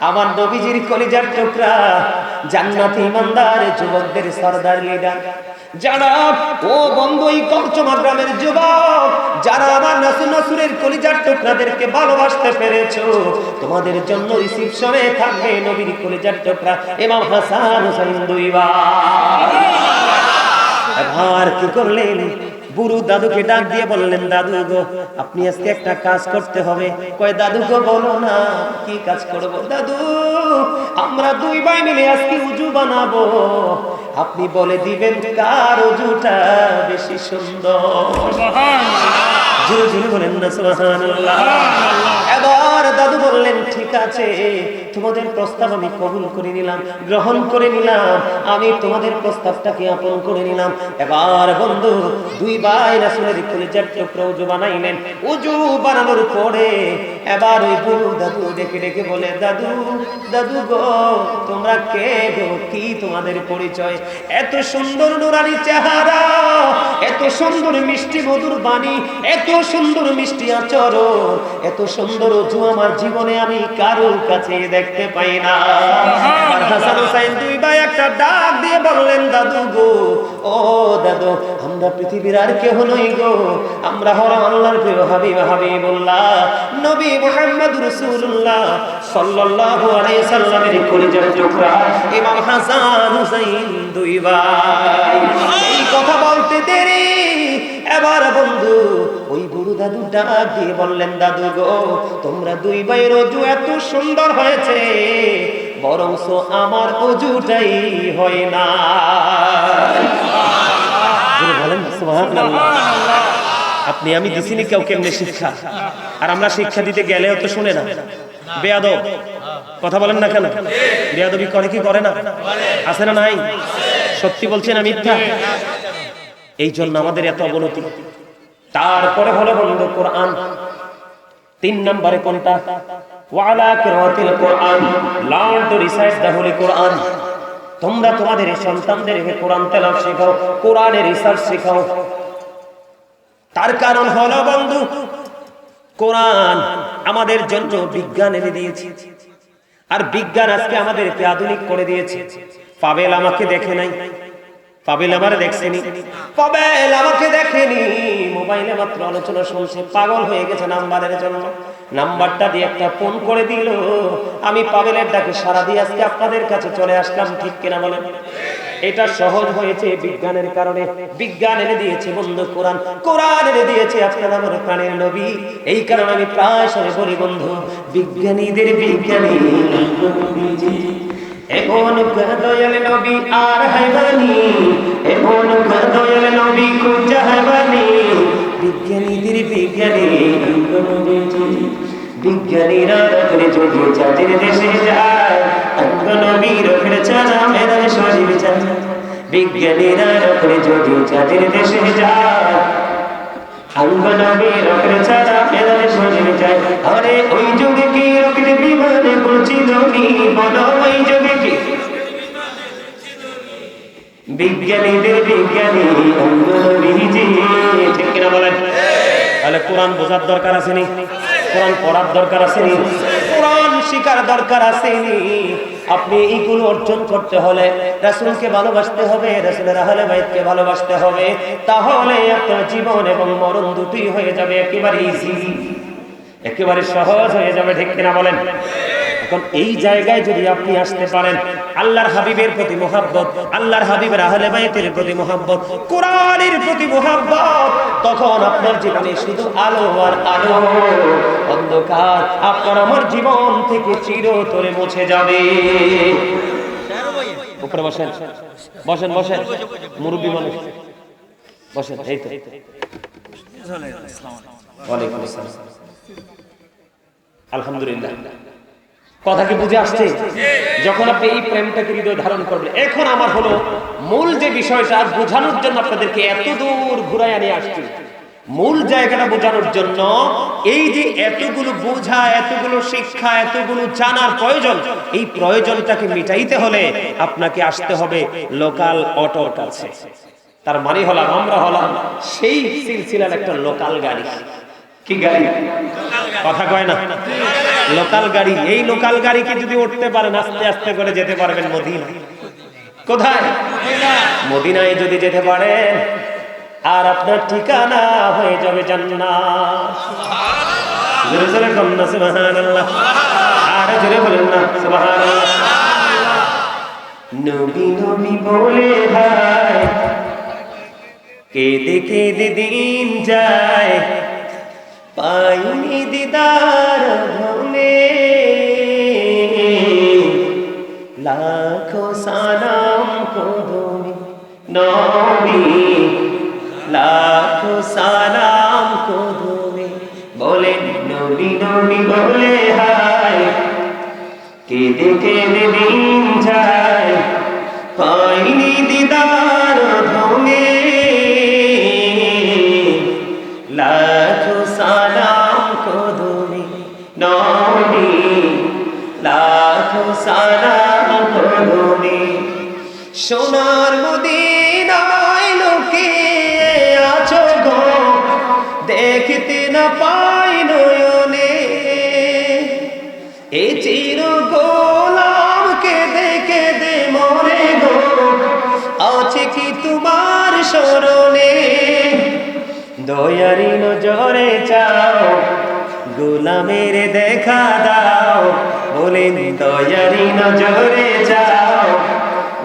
আমার নবীজির কলিজার টুকরা, জান্নাতি ইমানদার যুবকদের সরদার লিডার, যারা ও বন্ধু এই কলচমা গ্রামের যুবক, যারা আমার নাসুরের কলিজার টুকরাদেরকে ভালোবাসতে পেরেছো, তোমাদের জন্য রিসিপশনে থাকবে নবীর কলিজার টুকরা ইমাম হাসান হুসাইন দুই ভাই। এবার কি করলেন? বুড়ো দাদুকে ডাক দিয়ে বললেন, দাদু গো আপনি আজকে একটা কাজ করতে হবে। কয় দাদু গো বলো না, কি কাজ করব? দাদু আমরা দুই ভাই মিলে আজকে ওযু বানাবো, আপনি বলে দিবেন কার ওযুটা বেশি সুন্দর। জোরে জোরে বলেন না সুবহানাল্লাহ। এবার দাদু বললেন, ঠিক আছে তোমাদের প্রস্তাব আমি কবুল করে নিলাম, গ্রহণ করে নিলাম, আমি তোমাদের প্রস্তাবটাকে আপন করে নিলাম। এবার বন্ধু দুই ভাই রাসূলের কলিজার টুকরা ওযু বানাইলেন। ওযু বানানোর পরে এবার ওই বুড়ো দাদু ডেকে ডেকে বলে, দাদু দাদু গো তোমরা কে গো, কি তোমাদের পরিচয়? এত সুন্দর নুরানি চেহারা, এত সুন্দর মিষ্টি মধুর বাণী, এত সুন্দর মিষ্টি আচরণ, এত সুন্দর ওযু আমার জীবনে আমি কারোর কাছে দেখতে পাই না। আর হাসান হুসাইন দুই ভাই একটা ডাক দিয়ে বললেন, দাদু গো ও দাদু আমরা পৃথিবীর আর কেহ নই গো, আমরা হলো আল্লাহর প্রিয় হাবিব হাবিবুল্লাহ নবী মুহাম্মদ রাসূলুল্লাহ সাল্লাল্লাহু আলাইহি সাল্লামের কলিজার টুকরা ইমাম হাসান হুসাইন দুই ভাই। এই কথা বলতে দেরি এবার বন্ধু ওই বুড়ো দাদু ডাক দিয়ে বললেন, দাদু গো তোমরা দুই ভাইয়ের ওযু এত সুন্দর হয়েছে, বরংস আমার ওযুটাই হয় না। বলেন সুবহানাল্লাহ। আপনি আমি দিছিনি কেউ কেমনে শিক্ষা, আর আমরা শিক্ষা দিতে গেলেও তো শুনে না, বেয়াদব। কথা বলেন না কেন? বেয়াদবি করে কি করে না? আছে না নাই? সত্যি বলছেন না মিথ্যা? এই জন্য আমাদের এত অবনতি। তারপরে হলো বন্ধু কোরআন। 3 নম্বরে কোনটা? ওয়ালা কিরাতিল কোরআন, learn to recite the holy Quran. তোমরা তোমাদের সন্তানদেরকে কোরআন তেলাওয়াত শেখাও, কোরআনের রিসার্চ শেখাও। তার কারণ হলো বন্ধু কোরআন আমাদের জন্য বিজ্ঞান এনে দিয়েছে, আর বিজ্ঞান আজকে আমাদেরকে আধুনিক করে দিয়েছে। পাবেল আমাকে দেখে নাই, পাবেল আমারে দেখছেনি, পাবেল আমাকে দেখেনি, মোবাইলে মাত্র আলোচনা শুনছে, পাগল হয়ে গেছে নাম্বারের জন্য। নাম্বারটা দিয়ে একটা ফোন করে দিল, আমি পাবেলের ডাকে সারা দিয়ে আজকে আপনাদের কাছে চলে আসলাম। ঠিক কিনা বলেন? এটা সহজ হয়েছে বিজ্ঞানের কারণে। বিজ্ঞান এনে দিয়েছে বন্ধু কোরআন, কোরআন এনে দিয়েছে আপনার আমার প্রাণের নবী। এই কারণে আমি প্রায় সময় বলি বন্ধু, বিজ্ঞানীদের বিজ্ঞানী এমন দয়াল নবী আর হায়বানি, এমন দয়াল নবী খুঁজা হায়বানি, বিজ্ঞানীদের বিজ্ঞানী বিজ্ঞানীরা রক্ষে যদি চাঁদের দেশে যায়, নবী রক্ষে চাঁদা মেরা শরীর চাঁদ, বিজ্ঞানীরা রক্ষে যদি চাঁদের দেশে যায়, আঙ্গনাবে রকেট ছাড়া মেলায় শোনে যায় আরে ওই যুগে কি রকেট বিমানে পৌঁছিল নি বলো ওই যুগে কি বিজ্ঞানীদের বিজ্ঞানী অঙ্গনবীজি ঠিক কিনা বলেন তাহলে কোরআন বোঝার দরকার আছে নি কোরআন পড়ার দরকার আছে নি কোরআন শিখার দরকার আছে নি আপনি এইগুলো অর্জন করতে হলে রাসূলকে ভালোবাসতে হবে রাসূলের আহলে বাইতকে ভালোবাসতে হবে তাহলে আপনার জীবন এবং মরণ দুটোই হয়ে যাবে একেবারে ইজি একেবারে সহজ হয়ে যাবে ঠিক কিনা বলেন এখন এই জায়গায় যদি আপনি আসতে পারেন আল্লাহর হাবিবের প্রতি মুহাব্বত আল্লাহর হাবিবের আহলে বাইতের প্রতি মুহাব্বত কোরআনের প্রতি মুহাব্বত তখন আপনার জীবনে শুধু আলো আর আলো অন্ধকার আপনার আমার জীবন থেকে চিরতরে মুছে যাবে উপরে বসেন বসেন বসেন মুরব্বী মানুষ বসেন এই তো ওয়ালাইকুম আসসালাম আলহামদুলিল্লাহ কথা কি বুঝে আসছে যখন আপনি এই প্রেমটাকে হৃদয়ে ধারণ করবেন এখন আমার হলো মূল যে বিষয়টা বোঝানোর জন্য আপনাদেরকে এত দূর ঘুরায় নিয়ে আসছি মূল জায়গাটা বোঝানোর জন্য এই যে এতগুলো বোঝা এতগুলো শিক্ষা এতগুলো জানার প্রয়োজন এই প্রয়োজনটাকে মিটাইতে হলে আপনাকে আসতে হবে লোকাল অটোর কাছে তার মানে হলাম আমরা হলাম সেই সিলসিলার একটা লোকাল গাড়ি কি গাড়ি কথা কয় না লোকাল গাড়ি এই লোকাল গাড়িকে যদি উঠতে পারেন আস্তে আস্তে করে যেতে পারবেন মদিনা কোথায় মদিনায় যদি যেতে পারেন আর আপনার ঠিকানা হয়ে যাবে জান্নাত জোরে জোরে বলুন না সুবহানাল্লাহ আর জোরে বলুন না সুবহানাল্লাহ নবী নবী বলে হায় কেঁদে কেঁদে দিন যায় পাইনি দিদার ধনে লাখো সালাম কদমে নবী লাখো সালাম কদমে বলে নবী নবী বলে হায় কেঁদে কেঁদে দিন যায় পাইনি দিদার ধনে লাখো সালাম কদমে নবী লাখো সালাম কদমে সোনার মদিনায় লোকে আছো গো দেখতে না পাই নয়নে এ চির গোলামকে দেখে দে মরে গো আছে কি তোমার স্মরণে দয়ারি নজরে চাও গোলামের দেখা দাও বলেন দয়ারি নজরে চাও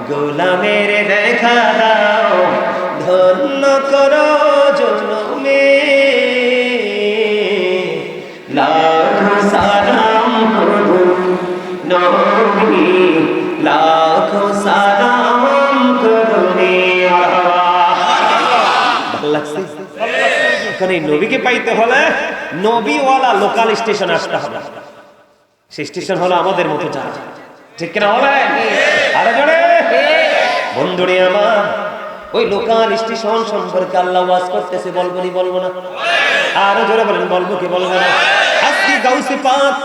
গোলামের দেখা দাও ধন্য করো জনমে লাখো সালাম করুন নবী লাখো সালাম করুন ভালো লাগছে এখানে নবীকে পাইতে হলে নবীওয়ালা লোকাল স্টেশন আসতে হবে সেই স্টেশন হলো আমাদের মতো যা ঠিক কিনা হবে আরে জোরে বন্ধুরে আমার ওই লোকাল স্টেশন সম্পর্কে আল্লাহ ওয়াজ করতেছে বলবো নি বলবো না আরো জোরে বলেন বলবো কি বলবো না আজকে গাউসে পাক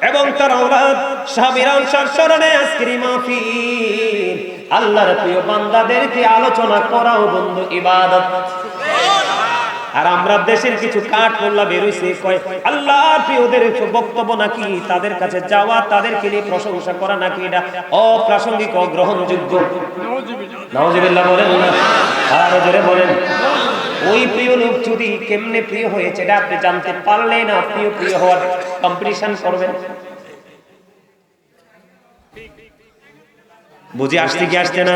এবং তার আওলাদ সাহাবীরান স্মরণে আজকের মাহফিল আল্লাহর প্রিয় বান্দাদেরকে আলোচনা করাও বন্ধু ইবাদত আর আমরা দেশের কিছু কাঠ মোল্লা বেরোইছে কয় আল্লাহর প্রিয়দের বক্তব্য নাকি তাদের কাছে যাওয়া তাদেরকে নিয়ে প্রশংসা করা নাকি এটা অপ্রাসঙ্গিক অগ্রহণযোগ্য নাউজুবিল্লাহ বলেন না আর জোরে বলেন ওই প্রিয় লোক যদি কেমনে প্রিয় হয়েছে এটা আপনি জানতে পারলেন না প্রিয় হওয়ার কম্পিটিশন করবেন বুঝে আসছে কি আসছে না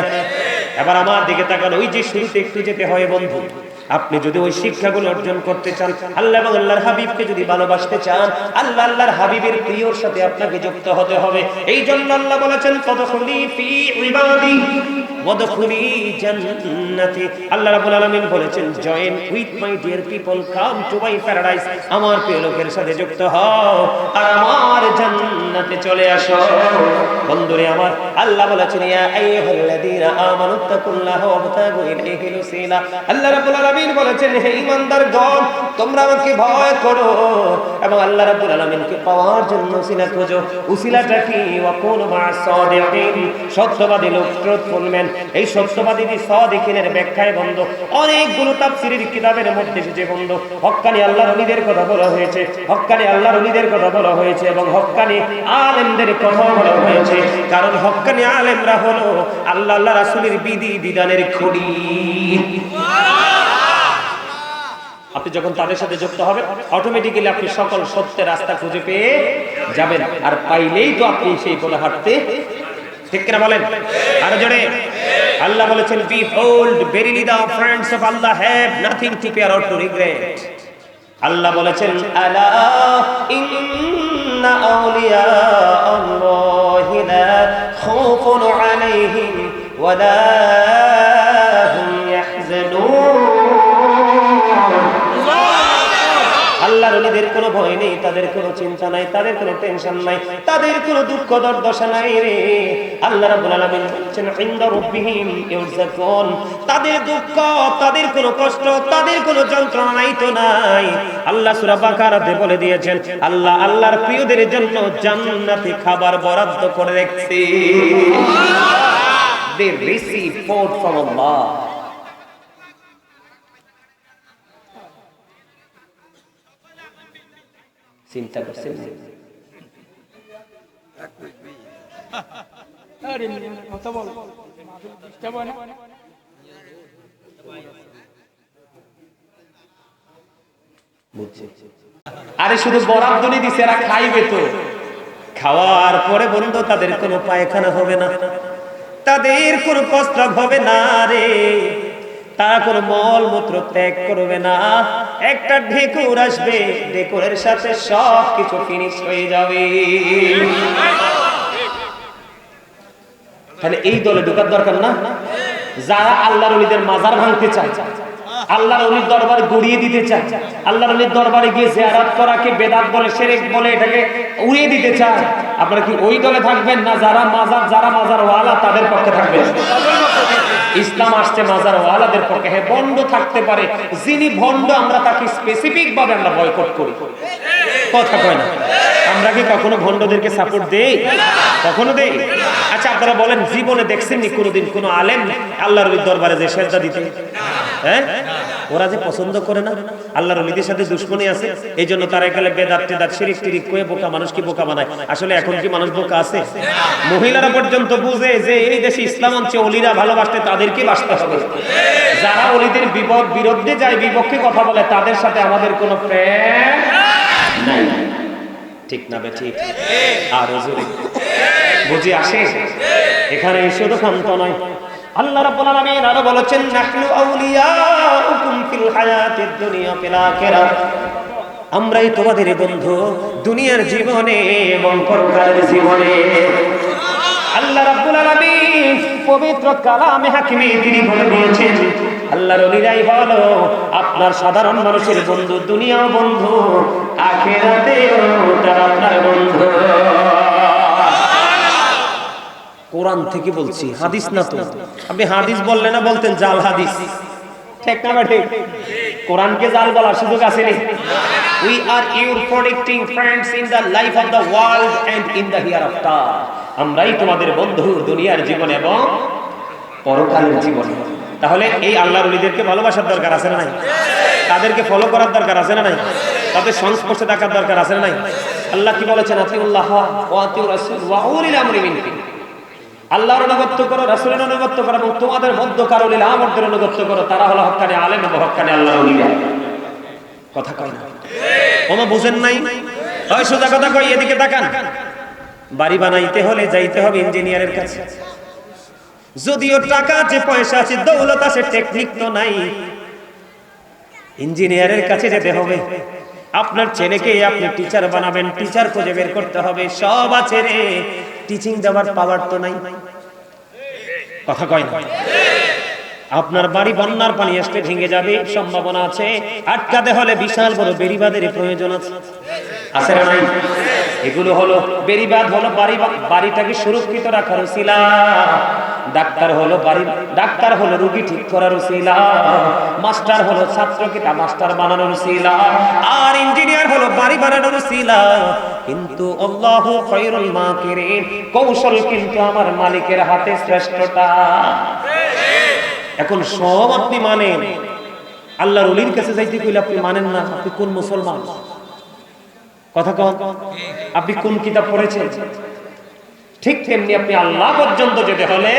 এবার আমার দিকে তাকান ওই যে শুরুতে একটু যেতে হয় বন্ধু আপনি যদি ওই শিক্ষাগুলো অর্জন করতে চান আল্লাহ এবং আল্লাহর হাবিবকে যদি ভালোবাসতে চান আল্লাহর হাবিবের প্রিয়র সাথে আপনাকে যুক্ত হতে হবে এই জন্য আল্লাহ বলেছেন ফাদখুলি ফি ইবাদি ওয়াদখুলি জান্নাতি। আল্লাহ রাব্বুল আলামিন বলেছেন, join with my dear people, come to my paradise. আমার প্রিয় লোকের সাথে যুক্ত হও আর আমার জান্নাতে চলে আসো। বন্ধুরে আমার, আল্লাহ বলেছেন, ইয়া আইয়ুহাল্লাযীনা আমানুত্তাকুল্লাহা ওয়াবতাগু ইলাইহিল ওসিলা। আল্লাহ রাব্বুল আলামিন বলেছেন, হে ঈমানদারগণ, তোমরা আমাকে ভয় করো এবং আল্লাহ রাব্বুল আলামিনকে পাওয়ার জন্য উসিলা খোঁজো। উসিলাটা কি? ওয়াকুনু মা'আস সাদিকিন, সত্যবাদী লোক, ট্রুথফুল ম্যান। এই সত্যবাদী সাদিকিনের ব্যাখ্যায় বন্ধু অনেকগুলো তাফসীরের কিতাবের মধ্যে এসেছে বন্ধু, হক্কানি আল্লাহর ওলিদের কথা বলা হয়েছে, হক্কানি আল্লাহর ওলিদের কথা বলা হয়েছে এবং হক্কানি আলেমদের কথা বলা হয়েছে। কারণ হক্কানি আলেমরা হলো আল্লাহ আল্লাহ রাসূলের বিধি বিধানের খড়ি। আপনি যখন তাদের সাথে যুক্ত হবেন, অটোমেটিক্যালি আপনি সকল সত্যের রাস্তা খুঁজে পেয়ে যাবেন, আর পাইলেই তো আপনি সেই পথে হাঁটতে, ঠিক কিনা বলেন? আর জোরে। আল্লাহ বলেছেন, behold verily the friends of Allah have nothing to fear or to regret। আল্লাহ বলেছেন, আলা ইন্না আউলিয়া আল্লাহি লা খাউফুন আলাইহিম ওয়া লা হুম ইয়াহজানুন। আল্লাহর ওলিদের কোনো ভয় নেই, তাদের কোনো চিন্তা নাই, তাদের কোনো টেনশন নাই, তাদের কোনো দুঃখ দুর্দশা নাই রে। আল্লাহ রাব্বুল আলামিন বলেছেন, ইনদা রাব্বিহিম ইউরযাকুন। তাদের দুঃখ, তাদের কোনো কষ্ট, তাদের কোনো যন্ত্রণা নাই তো নাই। আল্লাহ সূরা বাকারাতে বলে দিয়েছেন, আল্লাহ আল্লাহর প্রিয়দের জন্য জান্নাতে খাবার বরাদ্দ করে রেখেছে। They receive food from Allah. চিন্তা করছেন? আরে শুধু বরাদ্দ দিছে, এরা খাইবে তো। খাওয়ার পরে বন্ধু তাদের কোনো পায়খানা হবে না, তাদের কোনো প্রস্রাব হবে না রে, তারা কোনো মলমূত্র ত্যাগ করবে না। একটা ঢেকুর আসবে, ঢেকুরের সাথে সব কিছু ফিনিশ হয়ে যাবে। তাহলে এই দলে ঢোকার দরকার না? যারা আল্লাহর ওলিদের মাজার ভাঙতে চায়, আল্লাহর ওলির দরবার গড়িয়ে দিতে চায়, আল্লাহর ওলির দরবারে গিয়ে জিয়ারত করাকে বেদাত বলে, শিরক বলে, এটাকে উড়িয়ে দিতে চায়, আপনারা কি ওই দলে থাকবেন না যারা মাজার ওয়ালা তাদের পক্ষে থাকবেন? ইসলাম আসছে মাজার ওয়ালাদের পক্ষে। হ্যাঁ, ভণ্ড থাকতে পারে, যিনি ভণ্ড আমরা তাকে স্পেসিফিক ভাবে আমরা বয়কট করি। কথা কয় না? আমরা কি কখনো ভণ্ডদেরকে সাপোর্ট দেই? কখনো দেই? আচ্ছা, আপনারা বলেন, জীবনে দেখছেননি কোনোদিন কোন আলেম আল্লাহর ওলির দরবারে যে সেজদা দিতে? হ্যাঁ, ওরা যে পছন্দ করে না, আল্লাহর ওলিদের সাথে দুশমনী আছে, এই জন্য তারা এখানে বেদাত টেদাত শিরিক টিরিক কয়ে বোকা মানুষকে বোকা বানায়। আসলে এখন কি মানুষ বোকা আছে? মহিলারা পর্যন্ত বুঝে যে এই দেশে ইসলাম আনছে, ওলিরা ভালোবাসতে তাদেরকে বাসতে হবে। যারা ওলিদের বিরুদ্ধে যায়, বিপক্ষে কথা বলে, তাদের সাথে আমাদের কোনো প্রেম নাই। ঠিক না বে ঠিক? আর জোরে বুঝি আসে? এখানে শুধু ক্ষান্ত নয়, আল্লাহ রাব্বুল আলামিন আরো বলেছেন, নাহনু আউলিয়াউকুম ফিল হায়াতিদ দুনিয়া ফিল আখিরাহ। আমরাই তোমাদের বন্ধু দুনিয়ার জীবনে এবং পরকালের জীবনে। আল্লাহ রাব্বুল আলামিন পবিত্র কালামে হাকিমে তিনি বলে দিয়েছেন, আল্লাহর ওলিরাই হলো আপনার সাধারণ মানুষের বন্ধু, দুনিয়াও বন্ধু, আখিরাতেও তারা আপনার বন্ধু। কোরআন থেকে বলছি, হাদিস না তো। আপনি হাদিস বললে না, বলতেন জাল হাদিস। ঠিক না ঠিক? কোরআনকে জাল বলার সুযোগ আছে নি? We are your protecting friends in the life of the world and in the hereafter. আমরাই তোমাদের বন্ধু দুনিয়ার জীবন এবং পরকালের জীবনে। তাহলে এই আল্লাহর ওলিদেরকে ভালোবাসার দরকার আছে না নাই? তাদেরকে ফলো করার দরকার আছে না নাই? তাদের সংস্পর্শে থাকার দরকার আছে না নাই? আল্লাহ কি বলেছেন? আতিউল্লাহ ওয়া আতিউর রাসূল ওয়া উলিল আমরি মিনকুম। আল্লাহর অনুগত্য করো, রাসূলের অনুগত্য করো এবং তোমাদের মধ্যকার উলিল আমরদের অনুগত্য করো। তারা হলো হক্কানি আলেম এবং হক্কানি আল্লাহর ওলিরা। কথা কয় না? ওমা বুঝেন নাই? ওই সোজা কথা কই, এদিকে তাকান। বাড়ি বানাইতে হলে যাইতে হবে ইঞ্জিনিয়ারের কাছে। যদিও টাকা আছে, পয়সা আছে, দৌলত আছে, টেকনিক তো নাই। ইঞ্জিনিয়ারের কাছে যেতে হবে। আপনার ছেলেকে আপনি টিচার বানাবেন, টিচার খুঁজে বের করতে হবে। সব আছে রে, টিচিং দেওয়ার পাওয়ার তো নাই। কথা কয় না? আপনার বাড়ি বন্যার পানি আসলে ভেঙে যাবে, সম্ভাবনা আছে। আটকাতে হলে বিশাল বড় বেড়িবাঁধের প্রয়োজন আছে, আছে না নাই? এগুলো হলো বেড়িবাঁধ, হলো বাড়িটাকে সুরক্ষিত রাখার উসিলা। ডাক্তার হলো রোগী ঠিক করার উসিলা। মাস্টার হলো ছাত্রকে মাস্টার বানানোর উসিলা। আর ইঞ্জিনিয়ার হলো বাড়ি বানানোর উসিলা। কিন্তু আল্লাহু খায়রুল মাকিরিন, কৌশল কিন্তু আমার মালিকের হাতে শ্রেষ্ঠটা। এখন সব আপনি মানেন, আল্লাহর ওলির কাছে যাইতে কইলে আপনি মানেন না, আপনি কোন মুসলমান? কথা কন, আপনি কোন কিতাব পড়েছেন? ঠিক তেমনি আপনি আল্লাহ পর্যন্ত যেতে হলে,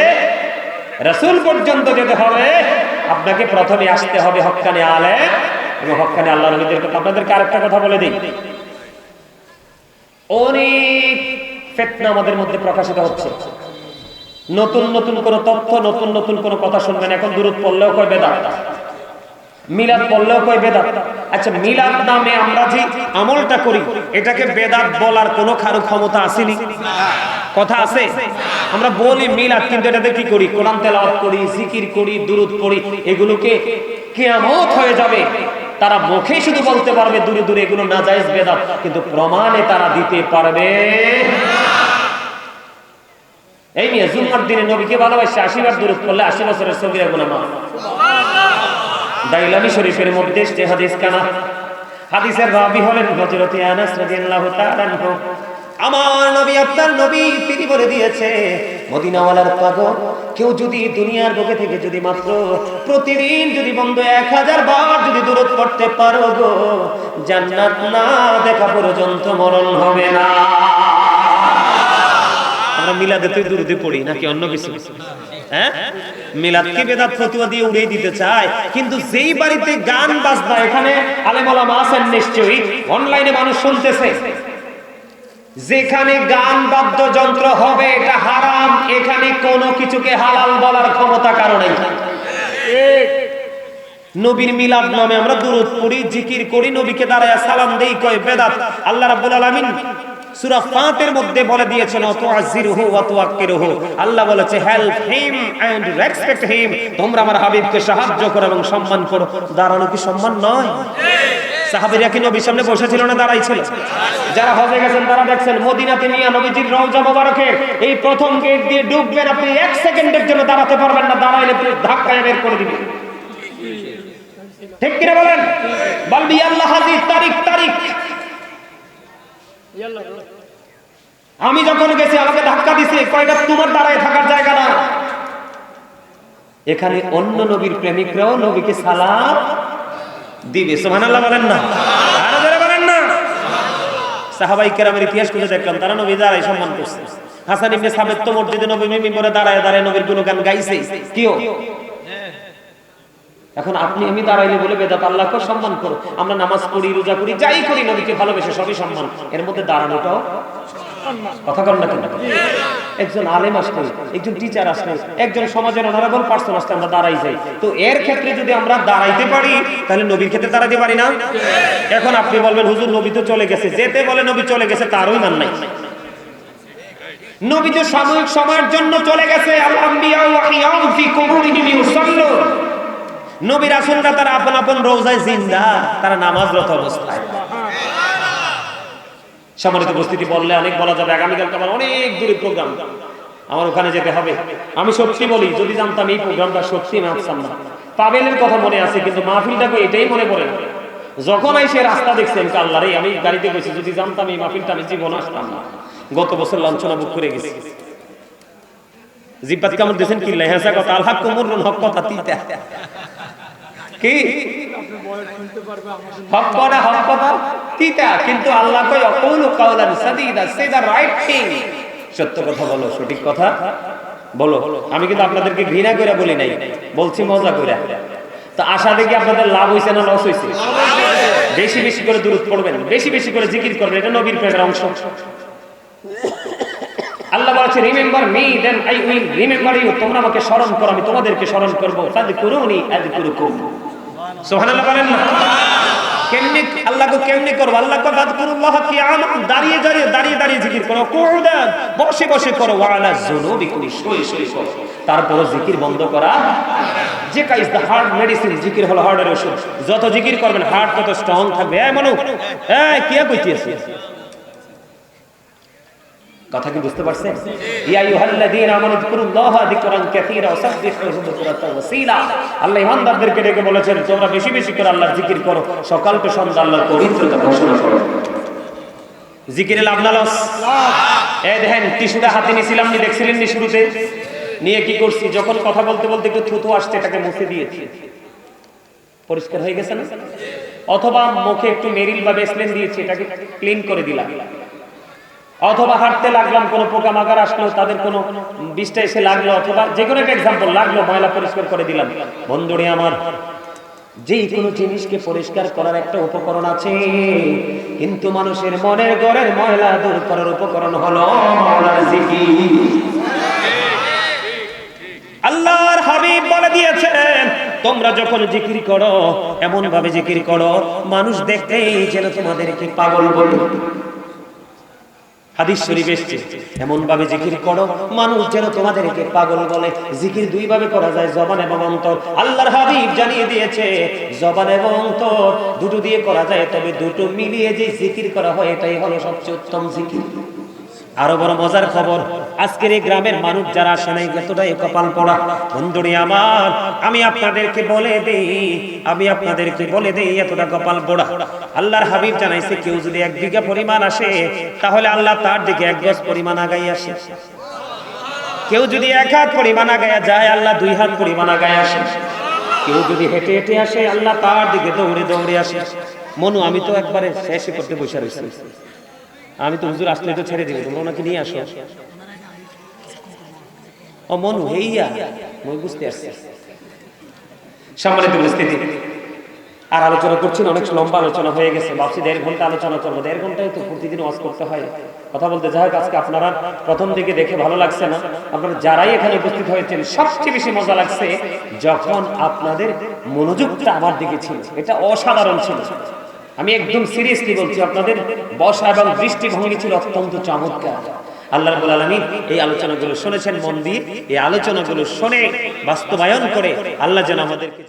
রাসূল পর্যন্ত যেতে হলে, আপনাকে প্রথমে আসতে হবে হক্কানি আলেম এবং হক্কানি আল্লাহর ওলিদের কথা। আপনাদেরকে আরেকটা কথা বলে দিই, অনেক ফিতনা আমাদের মধ্যে প্রকাশিত হচ্ছে। নতুন নতুন কোন তথ্য, নতুন নতুন কোন কথা শুনবেন। এখন দুরূদ পড়লেও কয় বেদাত, মিলাদ পড়লেও কয় বেদাত। আচ্ছা, মিলাদ নামে আমরা যে আমলটা করি, এটাকে বেদাত বলার কোনো কারো ক্ষমতা আসেনি? কথা আছে? আমরা বলি মিলাদ, কিন্তু এটাতে কি করি? কোরআন তেলাওয়াত করি, জিকির করি, দুরূদ পড়ি। এগুলোকে কিয়ামত হয়ে যাবে, তারা মুখে শুধু বলতে পারবে দূরে দূরে এগুলো নাজায়েজ বেদাত, কিন্তু প্রমাণে তারা দিতে পারবে না। এই নিয়ে জুম্মার দিনে নবীকে ভালোবাসে 80 বার দুরূদ পড়লে 80 বছরের সগীরা গুনাহ মাফ। দাইলামি শরীফের মধ্যে যে হাদিস কানা, হাদিসের রাবী হলেন হযরত আনাস রাদিয়াল্লাহু তাআলা আনহু। আমার নবী, আপনার নবী, তিনি বলে দিয়েছে, মদিনাওয়ালার পাগল, কেউ যদি দুনিয়ার বুকে থেকে যদি মাত্র প্রতিদিন যদি বন্ধ 1000 বার যদি দুরূদ পড়তে পারো গো, জান্নাত না দেখা পর্যন্ত মরণ হবে না। আমরা মিলাদে তো দুরূদই পড়ি নাকি অন্য কিছু? হ্যাঁ, মিলাদকে বেদাত ফতোয়া দিয়ে উড়িয়ে দিতে চায়। কিন্তু যেই বাড়িতে গান বাজনা, এখানে আলেম ওলামা আছেন নিশ্চয়ই, অনলাইনে মানুষ শুনতেছে, যেখানে গান বাদ্যযন্ত্র হবে এটা হারাম, এখানে কোনো কিছুকে হালাল বলার ক্ষমতা কারো নাই। নবীর মিলাদ নামে আমরা দুরূদ পড়ি, জিকির করি, নবীকে দাঁড়ায় সালাম দেই, কয় বেদাত। আল্লাহ রাব্বুল আলামিন সূরা ফাতির মধ্যে বলে দিয়েছেন, তুআযিরুহু ওয়া তুওয়াক্কিরুহু। আল্লাহ বলেছে, help him and respect him, তোমরা আমার হাবিবকে সাহায্য করো এবং সম্মান করো। দাঁড়ানো কি সম্মান নয়? সাহাবীরা কি নবীর সামনে বসেছিল না দাঁড়াইছিল? যারা হজে গেছেন তারা দেখছেন, মদিনাতে নিয়ে নবীজির রওজা মোবারকে এই প্রথম গেট দিয়ে ঢুকবেন, আপনি 1 সেকেন্ডের জন্য দাঁড়াতে পারবেন না, দাঁড়াইলে ধাক্কায় বের করে দিবেন। ঠিক কিনা বলেন? বলবি আল্লাহ হাজি তারিখ তারিখ। আমি যখন গেছি আমাকে ধাক্কা দিছে, কয়টা তোমার দাঁড়ায় থাকার জায়গা না। এখানে অন্য নবীর প্রেমিকরাও নবীকে সালাম দিবে। সুবহানাল্লাহ বলেন না? আরো জোরে বলেন না? সাহাবায়ে কেরামের ইতিহাস খুঁজে দেখলাম, তারা নবী দাঁড়ায় সম্মান করছে। হাসান ইবনে সাবিত তো মসজিদে নববী মিম্বরে দাঁড়ায় দাঁড়ায় নবীর গুণগান গাইছে। কিও এখন আপনি আমি দাঁড়াইলে বলে বেদাত, আল্লাহকে সম্মান করো। আমরা নামাজ পড়ি, রোজা করি, যাই করি, নবীকে ভালোবেসে সবই সম্মান। এর মধ্যে দাঁড়ানোটাও কথা কর না কেন? একজন আলেম আসলে, একজন টিচার আসলে, একজন সমাজের অনারেবল পারসন আসলে আমরা দাঁড়াই যাই। তো এর ক্ষেত্রে যদি আমরা দাঁড়াইতে পারি, তাহলে নবীর ক্ষেত্রে দাঁড়াতে পারি না? এখন আপনি বলবেন, হুজুর নবী তো চলে গেছে, যেতে বলে নবী চলে গেছে তারও ইমান নাই। নবী তো সাময়িক সময়ের জন্য চলে গেছে। আল আম্বিয়া ওয়া আহইয়াউ ফি কুবুরিহিম ইউসাল্লুন। নবী রাসূলরা তারা আপন আপন রওজায় জিন্দা, তারা নামাজরত অবস্থায়। সম্মানিত উপস্থিতি, বললে অনেক বলা যাবে। আগামীকাল আমার অনেক দূরের প্রোগ্রাম, আমার ওখানে যেতে হবে। আমি সত্যি বলি, যদি জানতাম এই প্রোগ্রামটা সত্যি আমি আসতাম না। পাবেলের কথা মনে আছে, কিন্তু মাহফিলটাকে এটাই মনে পড়ে না। যখন এসে রাস্তা দেখছেন কাল্লারে, আমি গাড়িতে গেছি, যদি জানতাম এই মাহফিলটা আমি জীবন আসতাম না। গত বছর লাঞ্ছনা বুক করে গেছি। জিব্বাত কামড় দিয়েছেন কি লেহাসা কথা, আল হক কুমুরুন, হক কথা তিতা। কি হক কথা, হক কথা তিতা, কিন্তু আল্লাহ কয় আকুলু কাওলান সাদীদা, সে দা রাইট থিং। সত্য কথা বলো, সঠিক কথা বলো। আমি কিন্তু আপনাদেরকে ঘৃণা করে বলি নাই, বলছি মজা করে। তো আশা দেখি আপনাদের লাভ হইছে না লস হইছে? বেশি বেশি করে দুরূদ পড়বেন, বেশি বেশি করে জিকির করবেন, এটা নবীর প্রেমের অংশ। আল্লাহ বলেছে, remember me then I will remember you. তোমরা আমাকে স্মরণ করো, আমি তোমাদেরকে স্মরণ করব। ফাযকুরুনি আযকুরুকুম। সুবহানাল্লাহ বলেন না? কেমনে আল্লাহকে কেমনে করব? আল্লাহ কো ফাযকুরুল্লাহ কিয়ামান, দাঁড়িয়ে দাঁড়িয়ে জিকির করো, কুউদান বসে বসে করো, ওয়া আলা যুনুবিকুম শুয়ে করো। তারপর জিকির বন্ধ করা। জিকির ইজ দ্য হার্ট মেডিসিন, জিকির হলো হার্টের ওষুধ। যত জিকির করবেন হার্ট তত স্ট্রং থাকবে। এই মানুষ কি কইতেছে? কথা কি বুঝতে পারছেন? ইয়া আইয়ুহাল্লাযীনা আমানু যিকুরুল্লাহা যিকরান কাসীরা ওয়া সাব্বিহুহু বুকরাতান ওয়া আসীলা। আল্লাহ ইমানদারদেরকে ডেকে বলেছেন তোমরা বেশি বেশি করে আল্লাহর জিকির করো, সকাল থেকে সন্ধ্যা আল্লাহর পবিত্রতা ঘোষণা করো। জিকিরে লাভ না লস? এই দেখেন টিস্যুটা হাতে নিছিলাম, নি দেখছিলেন নি শুরুতে? নিয়ে কি করছি, যখন কথা বলতে বলতে একটু থুতু আসছে এটাকে মুছে দিয়েছি, পরিষ্কার হয়ে গেছে না? অথবা মুখে একটু মেরিল বা বেসলিন দিয়েছি, এটাকে ক্লিন করে দিলাম। অথবা হাঁটতে লাগলাম, কোনো পোকামাকড় আসলো, তাদের কোনো বিষটা এসে লাগলো, অথবা যে কোনো একটা এক্সাম্পল লাগলো, ময়লা পরিষ্কার করে দিলাম। বন্ধুরে আমার, যে কোনো জিনিসকে পরিষ্কার করার একটা উপকরণ আছে, কিন্তু মানুষের মনের ঘরের ময়লা দূর করার উপকরণ হলো মাওলার জিকির। আল্লাহর হাবিব বলে দিয়েছেন তোমরা যখন জিকির করো এমন ভাবে জিকির করো মানুষ দেখতেই যেন তোমাদেরকে পাগল বলে। হাদিস শরীফ এসেছে এমন ভাবে জিকির করো মানুষ যেন তোমাদেরকে পাগল বলে। জিকির দুই ভাবে করা যায়, জবান এবং অন্তর। আল্লাহর হাবিব জানিয়ে দিয়েছে জবান এবং অন্তর দুটো দিয়ে করা যায়, তবে দুটো মিলিয়ে যে জিকির করা হয় এটাই হলো সবচেয়ে উত্তম জিকির। আরো বড় মজার খবর, আজকের এই গ্রামের মানুষ যারা আসে নাই এতটাই কপাল পড়া। বন্ধুরে আমার, আমি আপনাদেরকে বলে দেই এতটা কপাল পড়া। আল্লাহর হাবিব জানাইছে কেউ যদি 1 বিঘা পরিমাণ আসে তাহলে আল্লাহ তার দিকে 1 গজ পরিমাণ আগাই আসে। কেউ যদি 1 হাত পরিমাণ আগায়া যায় আল্লাহ 2 হাত পরিমাণ আগায় আসে। কেউ যদি হেঁটে হেঁটে আসে আল্লাহ তার দিকে দৌড়ে দৌড়ে আসে। মনু, আমি তো একবারে শেষে করতে বসে রয়েছি, আমি তো হুজুর আসলে তো ছেড়ে দিব, তোমরা ওনাকে নিয়ে আসো। ও মনু, হেইয়া মই বুঝতে আসছি। সম্মানিত উপস্থিতি, আর আলোচনা করছি না, অনেক লম্বা আলোচনা হয়ে গেছে। ভাবছি 1.5 ঘন্টা আলোচনা করবো, 1.5 ঘন্টায় তো প্রতিদিন ওয়াজ করতে হয়। কথা বলতে যাই হোক, আজকে আপনারা প্রথম দিকে দেখে ভালো লাগছে না, আপনারা যারাই এখানে উপস্থিত হয়েছেন সবচেয়ে বেশি মজা লাগছে যখন আপনাদের মনোযোগটা আমার দিকে ছিল, এটা অসাধারণ ছিল। আমি একদম সিরিয়াসলি বলছি, আপনাদের বসা এবং দৃষ্টিভঙ্গি ছিল অত্যন্ত চমৎকার। আল্লাহ রাব্বুল আলামিন এই আলোচনাগুলো শুনেছেন মন দিয়ে, এই আলোচনাগুলো শুনে বাস্তবায়ন করে আল্লাহ যেন আমাদেরকে